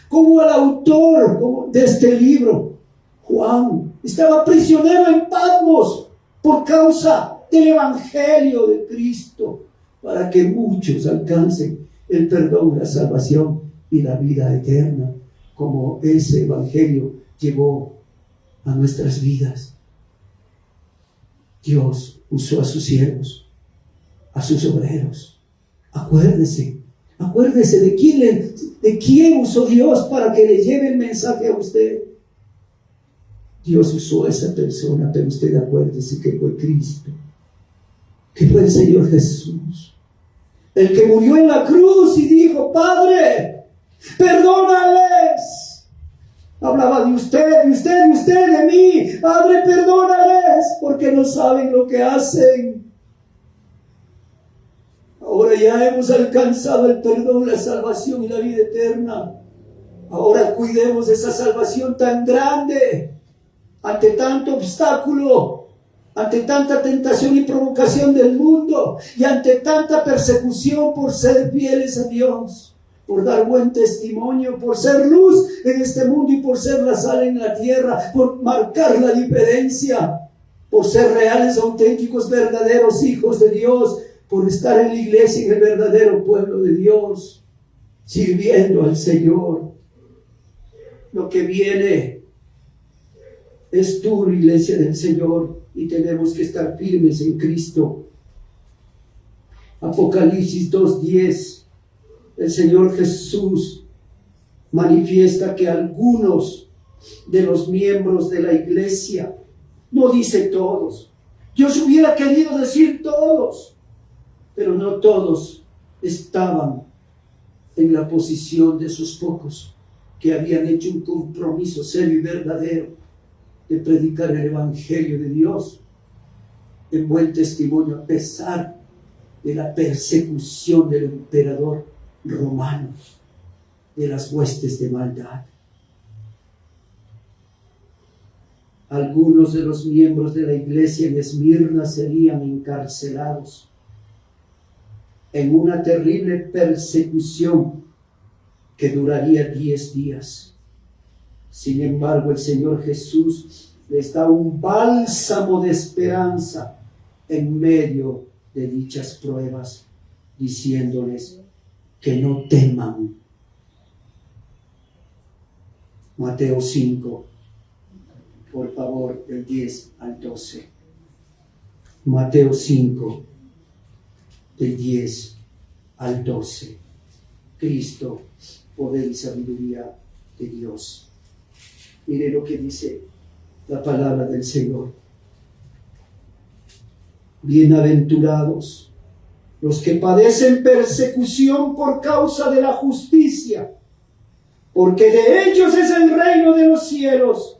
como al autor de este libro, Juan. Estaba prisionero en Patmos por causa del evangelio de Cristo, para que muchos alcancen el perdón, la salvación y la vida eterna, como ese evangelio llegó a nuestras vidas. Dios usó a sus siervos, a sus obreros. Acuérdese de quién usó Dios para que le lleve el mensaje a usted. Dios usó a esa persona, pero usted acuérdese que fue Cristo, que fue el Señor Jesús, el que murió en la cruz y dijo: Padre, perdónales. Hablaba de usted, de mí. Padre, perdónales, porque no saben lo que hacen. Ahora ya hemos alcanzado el perdón, la salvación y la vida eterna. Ahora cuidemos de esa salvación tan grande. Ante tanto obstáculo, ante tanta tentación y provocación del mundo, y ante tanta persecución por ser fieles a Dios, por dar buen testimonio, por ser luz en este mundo y por ser la sal en la tierra, por marcar la diferencia, por ser reales, auténticos, verdaderos hijos de Dios, por estar en la iglesia, en el verdadero pueblo de Dios, sirviendo al Señor. Lo que viene es duro, iglesia del Señor, y tenemos que estar firmes en Cristo. Apocalipsis 2:10, el Señor Jesús manifiesta que algunos de los miembros de la iglesia, no dice todos, Dios hubiera querido decir todos, pero no todos estaban en la posición de esos pocos que habían hecho un compromiso serio y verdadero de predicar el evangelio de Dios en buen testimonio, a pesar de la persecución del emperador romano, de las huestes de maldad. Algunos de los miembros de la iglesia en Esmirna serían encarcelados en una terrible persecución que duraría 10 días. Sin embargo, el Señor Jesús les da un bálsamo de esperanza en medio de dichas pruebas, diciéndoles que no teman. Mateo 5, por favor, del 10 al 12. Mateo 5, del 10 al 12. Cristo, poder y sabiduría de Dios. Mire lo que dice la palabra del Señor. Bienaventurados los que padecen persecución por causa de la justicia, porque de ellos es el reino de los cielos.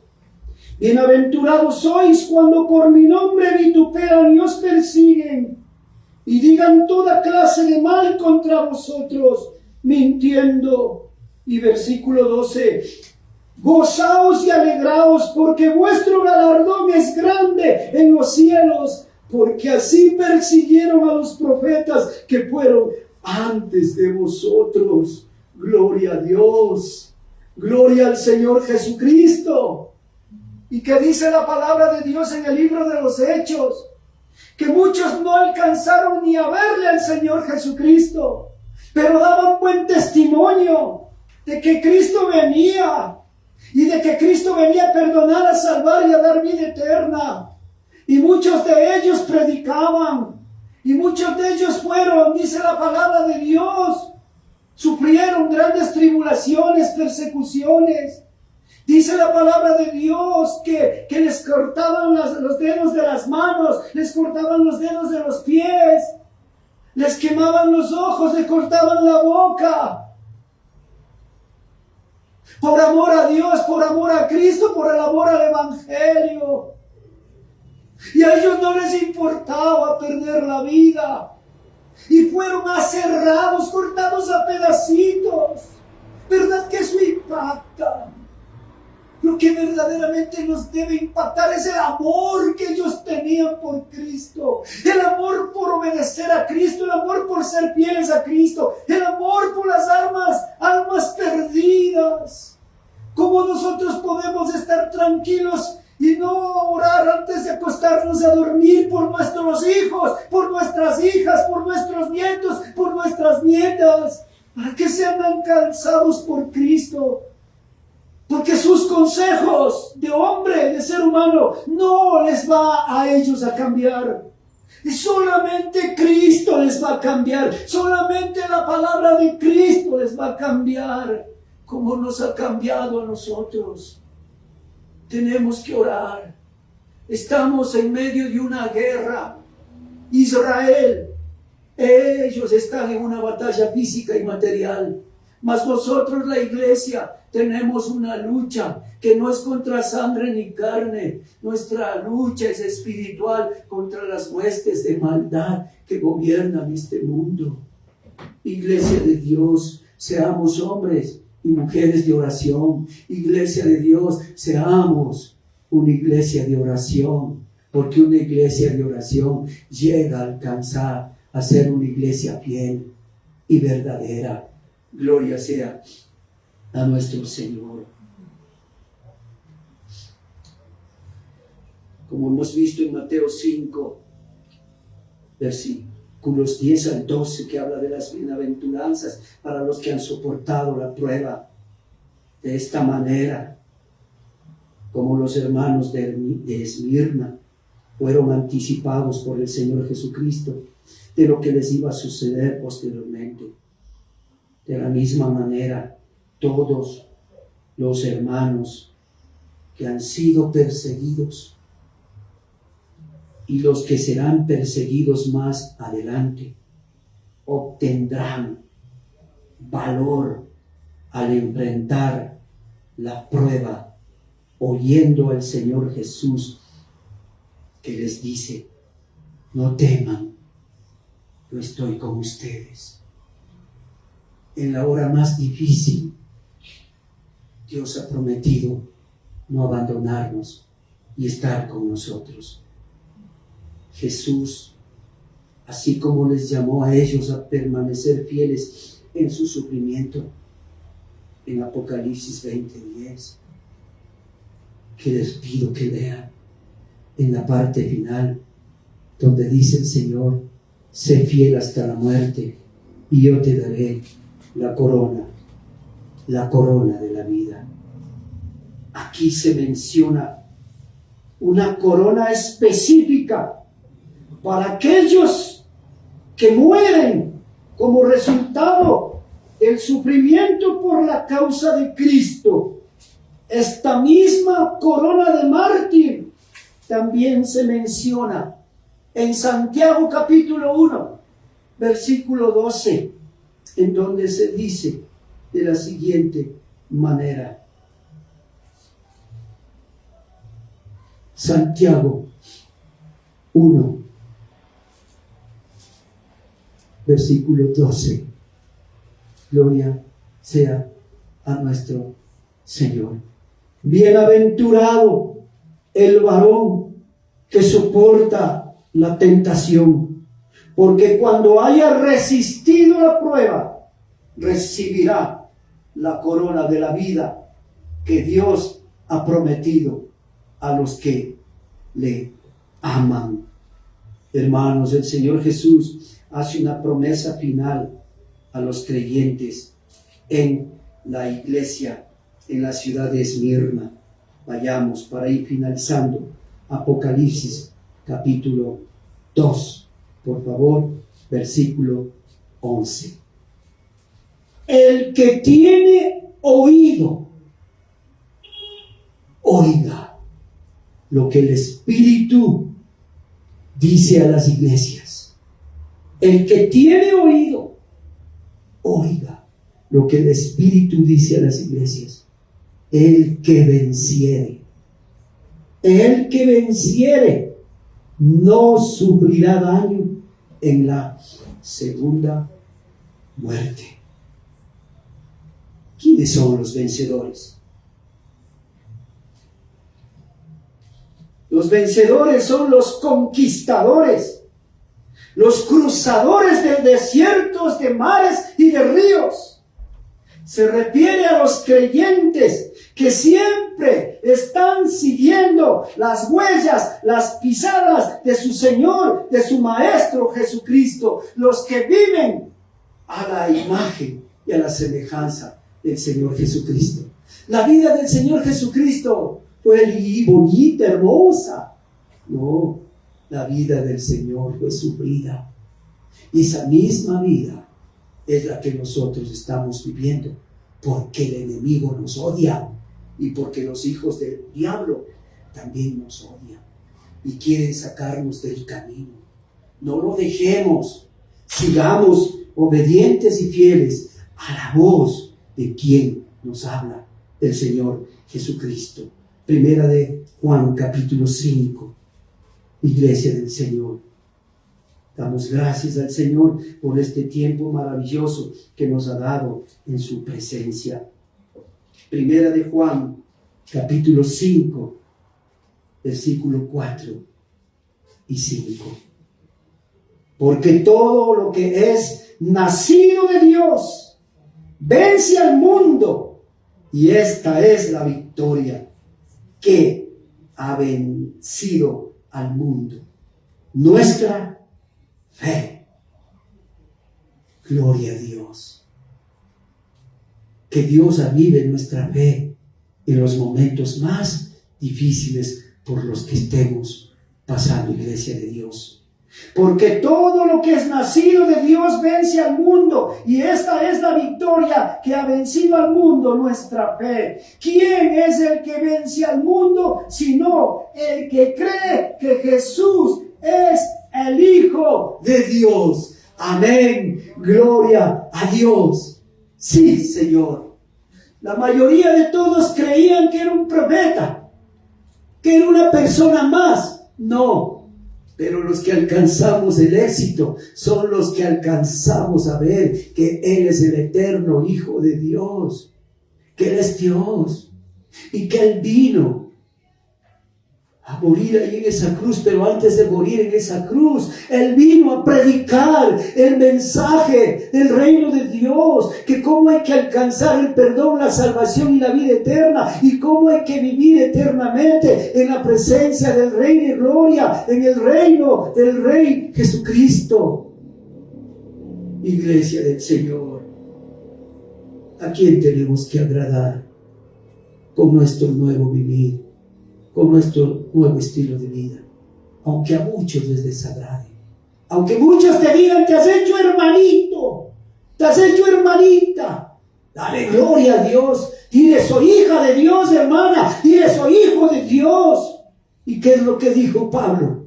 Bienaventurados sois cuando por mi nombre vituperan y os persiguen, y digan toda clase de mal contra vosotros, mintiendo. Y versículo 12: gozaos y alegraos, porque vuestro galardón es grande en los cielos, porque así persiguieron a los profetas que fueron antes de vosotros. Gloria a Dios, gloria al Señor Jesucristo. ¿Y qué dice la palabra de Dios en el libro de los Hechos? Que muchos no alcanzaron ni a verle al Señor Jesucristo, pero daban buen testimonio de que Cristo venía, y de que Cristo venía a perdonar, a salvar y a dar vida eterna. Y muchos de ellos predicaban, y muchos de ellos fueron, dice la palabra de Dios, Sufrieron grandes tribulaciones, persecuciones. Dice la palabra de Dios que les cortaban los dedos de las manos, les cortaban los dedos de los pies, les quemaban los ojos, les cortaban la boca. Por amor a Dios, por amor a Cristo, por el amor al Evangelio. Y a ellos no les importaba perder la vida. Y fueron aserrados, cortados a pedacitos. ¿Verdad que eso impacta? Lo que verdaderamente nos debe impactar es el amor que ellos tenían por Cristo. El amor por obedecer a Cristo, el amor por ser fieles a Cristo, el amor por las almas perdidas. ¿Cómo nosotros podemos estar tranquilos y no orar antes de acostarnos a dormir por nuestros hijos, por nuestras hijas, por nuestros nietos, por nuestras nietas, para que sean alcanzados por Cristo? Porque sus consejos de hombre, de ser humano, no les va a ellos a cambiar. Y solamente Cristo les va a cambiar. Solamente la palabra de Cristo les va a cambiar. Como nos ha cambiado a nosotros. Tenemos que orar. Estamos en medio de una guerra. Israel, ellos están en una batalla física y material. Mas nosotros, la iglesia, tenemos una lucha que no es contra sangre ni carne. Nuestra lucha es espiritual contra las huestes de maldad que gobiernan este mundo. Iglesia de Dios, seamos hombres y mujeres de oración. Iglesia de Dios, seamos una iglesia de oración, porque una iglesia de oración llega a alcanzar a ser una iglesia fiel y verdadera. Gloria sea a nuestro Señor. Como hemos visto en Mateo 5, versículos 10 al 12, que habla de las bienaventuranzas para los que han soportado la prueba de esta manera, como los hermanos de Esmirna fueron anticipados por el Señor Jesucristo de lo que les iba a suceder posteriormente. De la misma manera, todos los hermanos que han sido perseguidos y los que serán perseguidos más adelante obtendrán valor al enfrentar la prueba, oyendo al Señor Jesús que les dice: no teman, yo estoy con ustedes. En la hora más difícil, Dios ha prometido no abandonarnos y estar con nosotros. Jesús, así como les llamó a ellos a permanecer fieles en su sufrimiento, en Apocalipsis 20:10, que les pido que lean en la parte final, donde dice el Señor: sé fiel hasta la muerte y yo te daré la corona de la vida. Aquí se menciona una corona específica para aquellos que mueren como resultado del sufrimiento por la causa de Cristo. Esta misma corona de mártir también se menciona en Santiago capítulo 1, versículo 12, en donde se dice de la siguiente manera. Santiago 1, versículo 12. Gloria sea a nuestro Señor. Bienaventurado el varón que soporta la tentación, porque cuando haya resistido la prueba, recibirá la corona de la vida que Dios ha prometido a los que le aman. Hermanos, el Señor Jesús hace una promesa final a los creyentes en la iglesia, en la ciudad de Esmirna. Vayamos para ir finalizando. Apocalipsis capítulo 2, por favor, versículo 11. El que tiene oído, oiga lo que el Espíritu dice a las iglesias. El que tiene oído, oiga lo que el Espíritu dice a las iglesias. El que venciere, no sufrirá daño en la segunda muerte. ¿Quiénes son los vencedores? Los vencedores son los conquistadores, los cruzadores de desiertos, de mares y de ríos. Se refiere a los creyentes que siempre están siguiendo las huellas, las pisadas de su Señor, de su Maestro Jesucristo, los que viven a la imagen y a la semejanza del Señor Jesucristo. La vida del Señor Jesucristo fue bonita, hermosa. No, la vida del Señor fue sufrida. Y esa misma vida es la que nosotros estamos viviendo, porque el enemigo nos odia y porque los hijos del diablo también nos odian y quieren sacarnos del camino. No lo dejemos, sigamos obedientes y fieles a la voz de quien nos habla, del Señor Jesucristo. Primera de Juan, capítulo 5. Iglesia del Señor, damos gracias al Señor por este tiempo maravilloso que nos ha dado en su presencia. Primera de Juan, capítulo 5, versículo 4 y 5. Porque todo lo que es nacido de Dios vence al mundo, y esta es la victoria que ha vencido al mundo: nuestra fe. Gloria a Dios. Que Dios avive nuestra fe en los momentos más difíciles por los que estemos pasando, iglesia de Dios. Porque todo lo que es nacido de Dios vence al mundo, y esta es la victoria que ha vencido al mundo, nuestra fe. ¿Quién es el que vence al mundo sino el que cree que Jesús es el Hijo de Dios? Amén. Gloria a Dios. Sí, Señor. La mayoría de todos creían que era un profeta, que era una persona más. No. Pero los que alcanzamos el éxito son los que alcanzamos a ver que Él es el eterno Hijo de Dios, que Él es Dios y que Él vino a morir ahí en esa cruz. Pero antes de morir en esa cruz, Él vino a predicar el mensaje del reino de Dios, que cómo hay que alcanzar el perdón, la salvación y la vida eterna, y cómo hay que vivir eternamente en la presencia del Rey de Gloria, en el reino del Rey Jesucristo. Iglesia del Señor, ¿a quién tenemos que agradar con nuestro nuevo vivir, con nuestro nuevo estilo de vida? Aunque a muchos les desagrade, aunque muchos te digan: te has hecho hermanito, te has hecho hermanita, dale gloria a Dios. Dile: soy hija de Dios, hermana. Dile: soy hijo de Dios. ¿Y qué es lo que dijo Pablo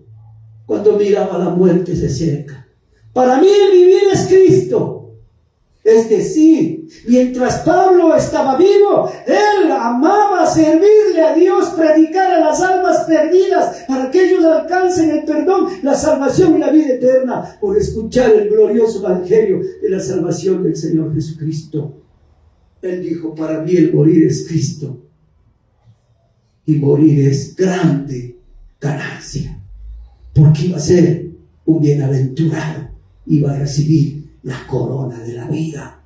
cuando miraba la muerte se cerca? Para mí el vivir es Cristo. Es decir, mientras Pablo estaba vivo, él amaba servirle a Dios, predicar a las almas perdidas para que ellos alcancen el perdón, la salvación y la vida eterna por escuchar el glorioso evangelio de la salvación del Señor Jesucristo. Él dijo: para mí el morir es Cristo y morir es grande ganancia, porque iba a ser un bienaventurado, iba a recibir la corona de la vida.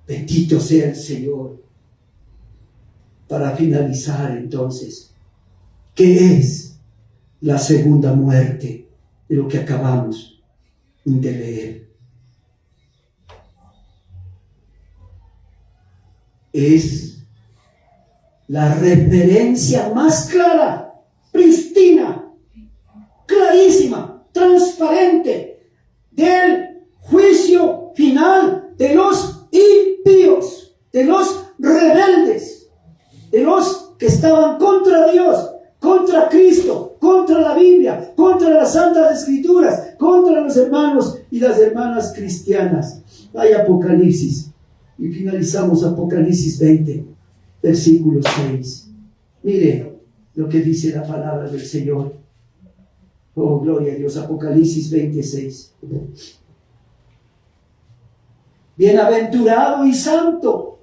Bendito sea el Señor. Para finalizar, entonces, ¿qué es la segunda muerte de lo que acabamos de leer? Es la referencia más clara, prístina, clarísima, transparente del juicio final de los impíos. estaban contra Dios, contra Cristo, contra la Biblia, contra las Santas Escrituras, contra los hermanos y las hermanas cristianas. Hay Apocalipsis, y finalizamos Apocalipsis 20, versículo 6. Mire lo que dice la palabra del Señor. Oh, gloria a Dios. Apocalipsis 26. Bienaventurado y santo.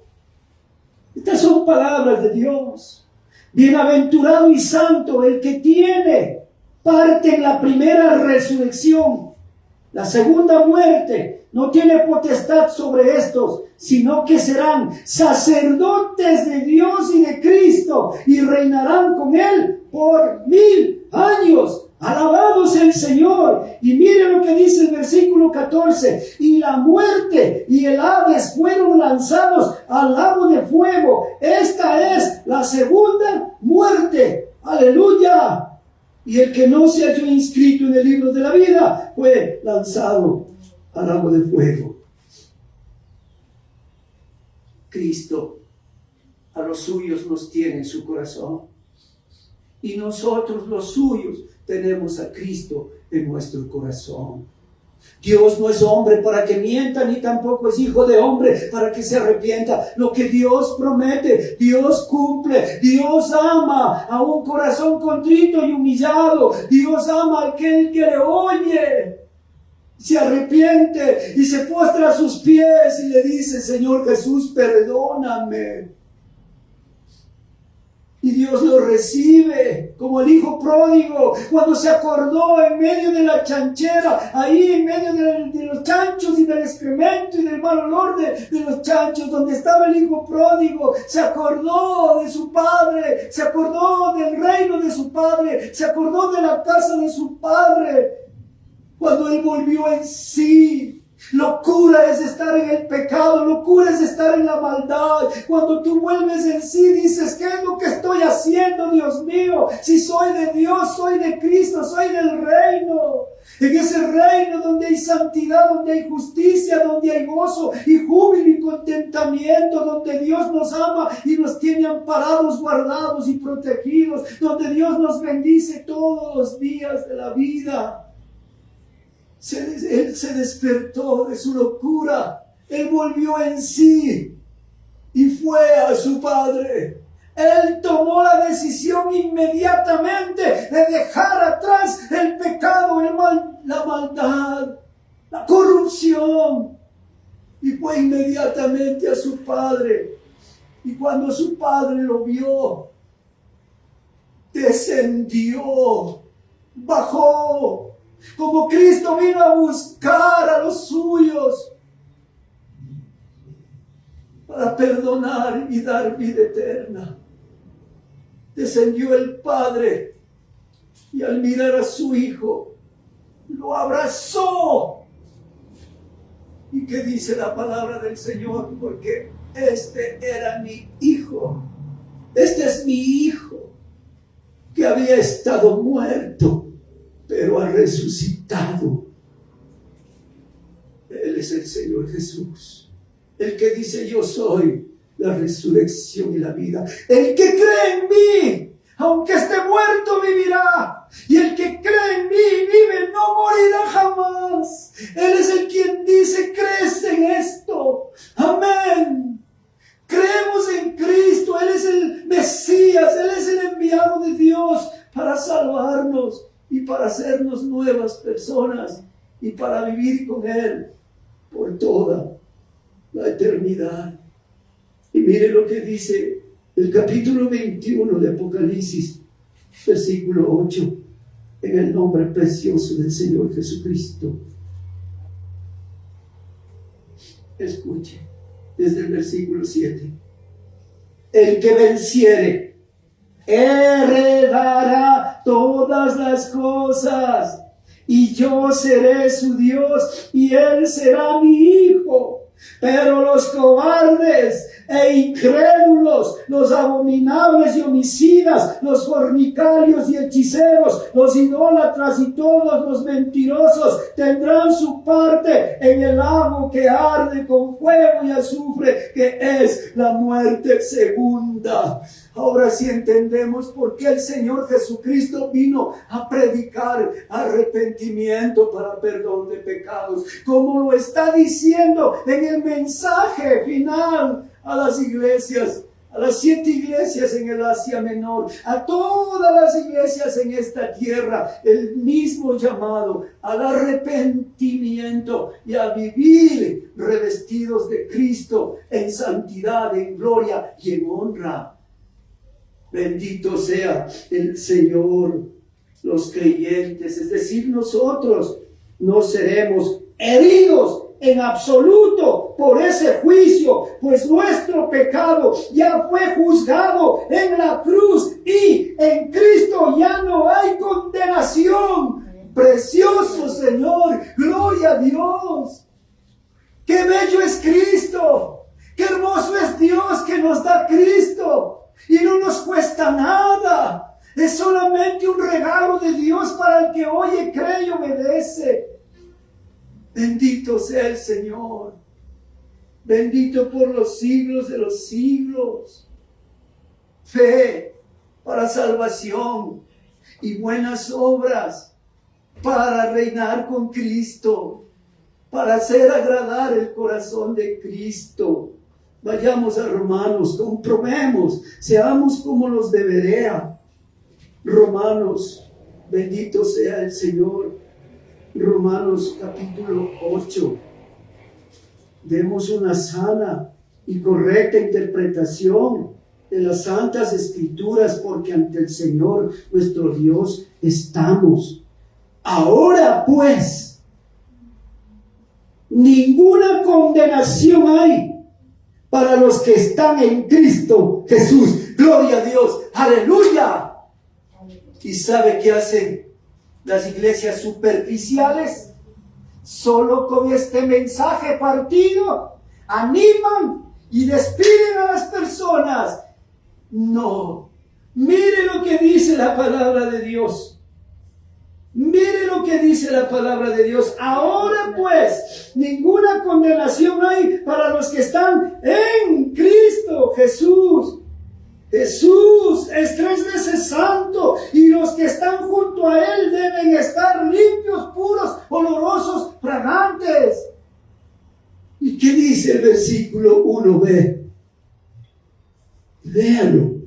Estas son palabras de Dios. Bienaventurado y santo el que tiene parte en la primera resurrección. La segunda muerte no tiene potestad sobre estos, sino que serán sacerdotes de Dios y de Cristo y reinarán con Él por 1000 años. Alabado sea el Señor. Y mire lo que dice el versículo 14. Y la muerte y el Hades fueron lanzados al lago de fuego. Esta es la segunda muerte. Aleluya. Y el que no se halló inscrito en el libro de la vida fue lanzado al lago de fuego. Cristo a los suyos nos tiene en su corazón. Y nosotros los suyos tenemos a Cristo en nuestro corazón. Dios no es hombre para que mienta, ni tampoco es hijo de hombre para que se arrepienta. Lo que Dios promete, Dios cumple. Dios ama a un corazón contrito y humillado. Dios ama a aquel que le oye, se arrepiente y se postra a sus pies y le dice: Señor Jesús, perdóname. Y Dios lo recibe como el hijo pródigo, cuando se acordó en medio de la chanchera, ahí en medio de los chanchos y del excremento y del mal olor de los chanchos, donde estaba el hijo pródigo. Se acordó de su padre, se acordó del reino de su padre, se acordó de la casa de su padre. Cuando él volvió en sí. Locura es estar en el pecado, locura es estar en la maldad. Cuando tú vuelves en sí, dices: ¿qué es lo que estoy haciendo, Dios mío? Si soy de Dios, soy de Cristo, soy del reino. En ese reino donde hay santidad, donde hay justicia, donde hay gozo y júbilo y contentamiento, donde Dios nos ama y nos tiene amparados, guardados y protegidos, donde Dios nos bendice todos los días de la vida. Él se despertó de su locura. Él volvió en sí y fue a su Padre. Él tomó la decisión inmediatamente de dejar atrás el pecado, la maldad, la corrupción, y fue inmediatamente a su Padre. Y cuando su Padre lo vio, descendió, bajó, como Cristo vino a buscar a los suyos para perdonar y dar vida eterna. Descendió el Padre y al mirar a su Hijo lo abrazó. ¿Y qué dice la palabra del Señor? Porque este era mi Hijo, este es mi Hijo, que había estado muerto, pero ha resucitado. Él es el Señor Jesús, el que dice: yo soy la resurrección y la vida. El que cree en mí, aunque esté muerto, vivirá. Y el que cree en mí y vive, no morirá jamás. Él es el quien dice: crees en esto. Amén. Creemos en Cristo. Él es el Mesías, Él es el enviado de Dios para salvarnos y para hacernos nuevas personas y para vivir con Él por toda la eternidad. Y mire lo que dice el capítulo 21 de Apocalipsis, versículo 8, en el nombre precioso del Señor Jesucristo. Escuche, desde el versículo 7. El que venciere heredará todas las cosas, y yo seré su Dios, y él será mi hijo. Pero los cobardes e incrédulos, los abominables y homicidas, los fornicarios y hechiceros, los idólatras y todos los mentirosos tendrán su parte en el lago que arde con fuego y azufre, que es la muerte segunda. Ahora sí entendemos por qué el Señor Jesucristo vino a predicar arrepentimiento para perdón de pecados, como lo está diciendo en el mensaje final a las iglesias, a las 7 iglesias en el Asia Menor, a todas las iglesias en esta tierra, el mismo llamado al arrepentimiento y a vivir revestidos de Cristo en santidad, en gloria y en honra. Bendito sea el Señor. Los creyentes, es decir, nosotros, no seremos heridos en absoluto por ese juicio, pues nuestro pecado ya fue juzgado en la cruz y en Cristo ya no hay condenación. Precioso Señor, gloria a Dios. Qué bello es Cristo, qué hermoso es Dios que nos da Cristo y no nos cuesta nada. Es solamente un regalo de Dios para el que oye, cree y obedece. Bendito sea el Señor, bendito por los siglos de los siglos. Fe para salvación y buenas obras para reinar con Cristo, para hacer agradar el corazón de Cristo. Vayamos a Romanos, comprobemos, seamos como los de Berea. Romanos, bendito sea el Señor. Romanos capítulo 8. Demos una sana y correcta interpretación de las santas escrituras, porque ante el Señor nuestro Dios estamos. Ahora pues, ninguna condenación hay para los que están en Cristo Jesús. Gloria a Dios, aleluya. ¿Y sabe qué hacen las iglesias superficiales? Solo con este mensaje partido animan y despiden a las personas. No, mire lo que dice la palabra de Dios. Mire lo que dice la palabra de Dios. Ahora pues, ninguna condenación hay para los que están en Cristo Jesús. Jesús es 3 veces santo y los que están junto a Él deben estar limpios, puros, olorosos, fragantes. ¿Y qué dice el versículo 1b? Véanlo.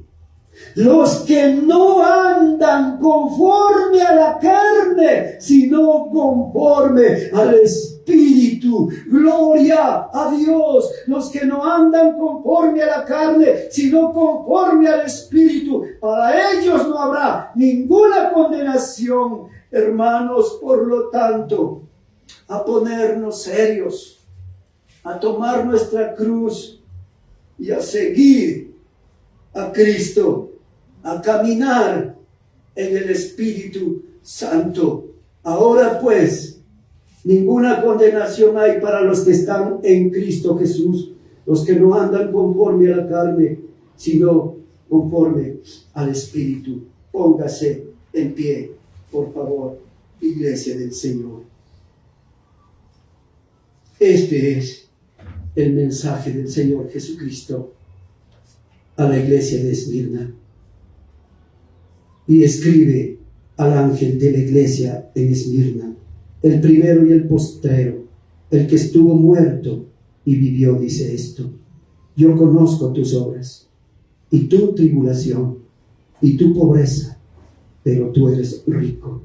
Los que no andan conforme a la carne, sino conforme al Espíritu. Gloria a Dios. Los que no andan conforme a la carne, sino conforme al Espíritu. Para ellos no habrá ninguna condenación. Hermanos, por lo tanto, a ponernos serios, a tomar nuestra cruz y a seguir a Cristo, a caminar en el Espíritu Santo. Ahora pues, ninguna condenación hay para los que están en Cristo Jesús, los que no andan conforme a la carne, sino conforme al Espíritu. Póngase en pie, por favor, Iglesia del Señor. Este es el mensaje del Señor Jesucristo a la iglesia de Esmirna. Y escribe al ángel de la iglesia en Esmirna, el primero y el postrero, el que estuvo muerto y vivió, dice esto: yo conozco tus obras y tu tribulación y tu pobreza, pero tú eres rico.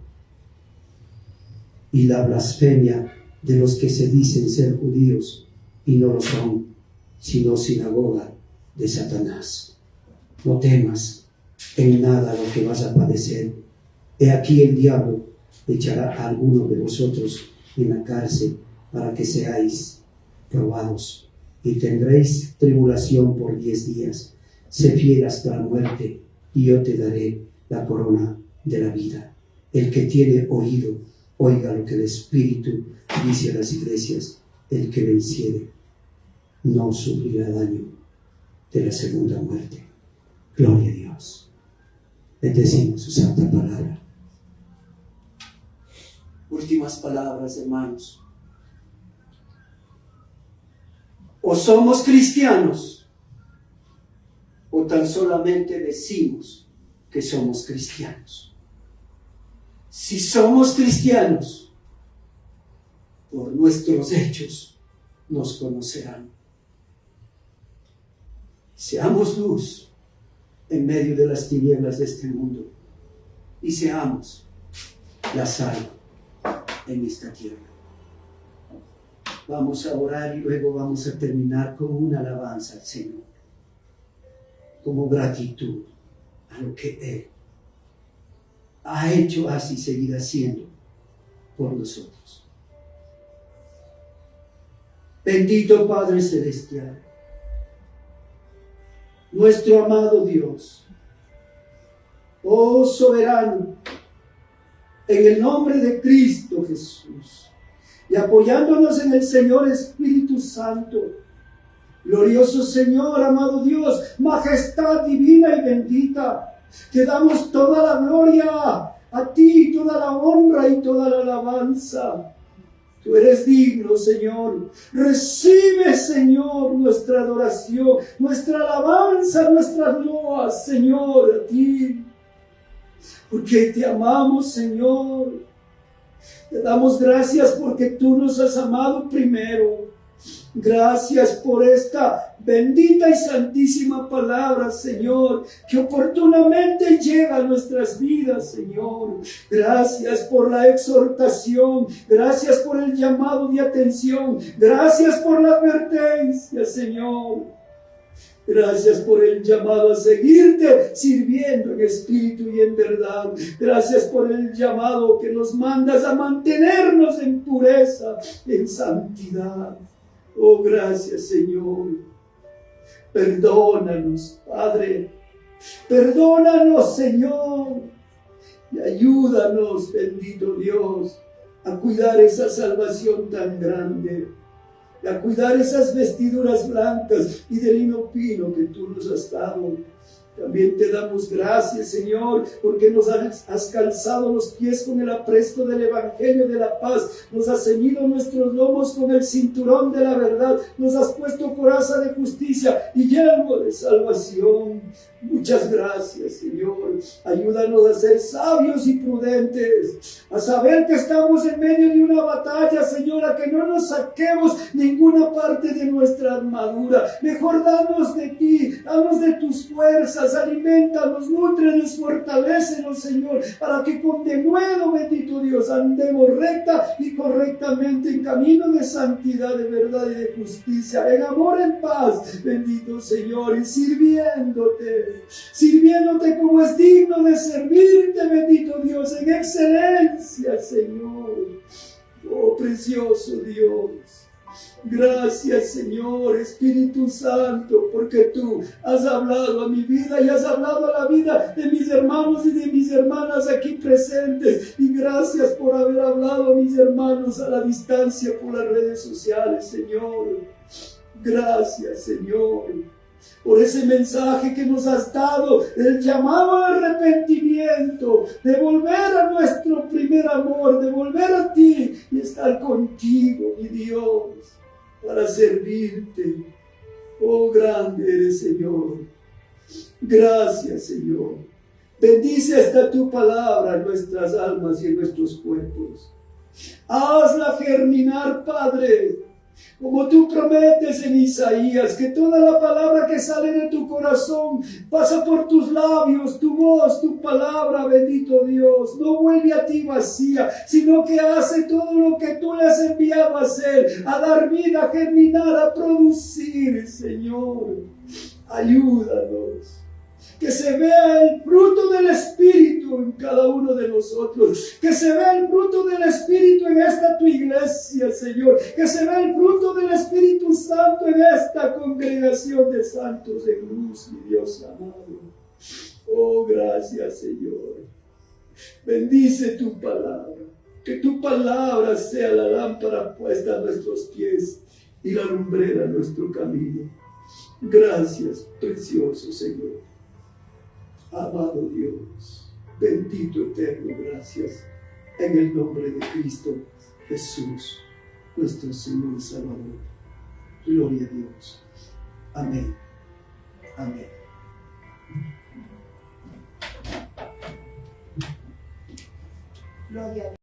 Y la blasfemia de los que se dicen ser judíos y no lo son, sino sinagoga de Satanás. No temas en nada lo que vas a padecer. He aquí el diablo echará a alguno de vosotros en la cárcel para que seáis probados y tendréis tribulación por 10 días. Sé fiel hasta la muerte y yo te daré la corona de la vida. El que tiene oído, oiga lo que el Espíritu dice a las iglesias. El que venciere no sufrirá daño de la segunda muerte. Gloria a Dios. Bendecimos su santa palabra. Últimas palabras, hermanos. O somos cristianos ¿O tan solamente decimos que somos cristianos? Si somos cristianos, por nuestros hechos nos conocerán. Seamos luz en medio de las tinieblas de este mundo y seamos la sal en esta tierra. Vamos a orar y luego vamos a terminar con una alabanza al Señor, como gratitud a lo que Él ha hecho, hace y seguirá haciendo por nosotros. Bendito Padre Celestial, nuestro amado Dios, oh soberano, en el nombre de Cristo Jesús, y apoyándonos en el Señor Espíritu Santo, glorioso Señor, amado Dios, majestad divina y bendita, te damos toda la gloria a ti, toda la honra y toda la alabanza. Tú eres digno, Señor. Recibe, Señor, nuestra adoración, nuestra alabanza, nuestras loas, Señor, a ti. Porque te amamos, Señor. Te damos gracias porque tú nos has amado primero. Gracias por esta bendita y santísima palabra, Señor, que oportunamente llega a nuestras vidas, Señor. Gracias por la exhortación, gracias por el llamado de atención, gracias por la advertencia, Señor. Gracias por el llamado a seguirte sirviendo en espíritu y en verdad. Gracias por el llamado que nos mandas a mantenernos en pureza, en santidad. Oh, gracias, Señor. Perdónanos, Padre. Perdónanos, Señor. Y ayúdanos, bendito Dios, a cuidar esa salvación tan grande, a cuidar esas vestiduras blancas y de lino fino que tú nos has dado. También te damos gracias, Señor, porque nos has calzado los pies con el apresto del Evangelio de la paz, nos has ceñido nuestros lomos con el cinturón de la verdad, nos has puesto coraza de justicia y yelmo de salvación. Muchas gracias, Señor. Ayúdanos a ser sabios y prudentes, a saber que estamos en medio de una batalla, Señor, a que no nos saquemos ninguna parte de nuestra armadura. Mejor danos de ti, danos de tus fuerzas, alimentanos, nútrenos, fortalécenos, Señor, para que con denuedo, bendito Dios, andemos recta y correctamente en camino de santidad, de verdad y de justicia, en amor, en paz, bendito Señor, y sirviéndote como es digno de servirte, bendito Dios, en excelencia, Señor. Oh, precioso Dios. Gracias, Señor, Espíritu Santo, porque tú has hablado a mi vida y has hablado a la vida de mis hermanos y de mis hermanas aquí presentes. Y gracias por haber hablado a mis hermanos a la distancia por las redes sociales, Señor. Gracias, Señor, por ese mensaje que nos has dado, el llamado al arrepentimiento, de volver a nuestro primer amor, de volver a ti y estar contigo, mi Dios, para servirte. Oh, grande eres, Señor. Gracias, Señor. Bendice hasta tu palabra en nuestras almas y en nuestros cuerpos. Hazla germinar, Padre, como tú prometes en Isaías, que toda la palabra que sale de tu corazón pasa por tus labios, tu voz, tu palabra, bendito Dios, no vuelve a ti vacía, sino que hace todo lo que tú le has enviado a hacer, a dar vida, a germinar, a producir, Señor. Ayúdanos. Que se vea el fruto del Espíritu en cada uno de nosotros. Que se vea el fruto del Espíritu en esta tu iglesia, Señor. Que se vea el fruto del Espíritu Santo en esta congregación de santos en luz, mi Dios amado. Oh, gracias, Señor. Bendice tu palabra. Que tu palabra sea la lámpara puesta a nuestros pies y la lumbrera a nuestro camino. Gracias, precioso Señor. Amado Dios, bendito eterno, gracias, en el nombre de Cristo Jesús, nuestro Señor y Salvador. Gloria a Dios. Amén. Amén. Gloria a Dios.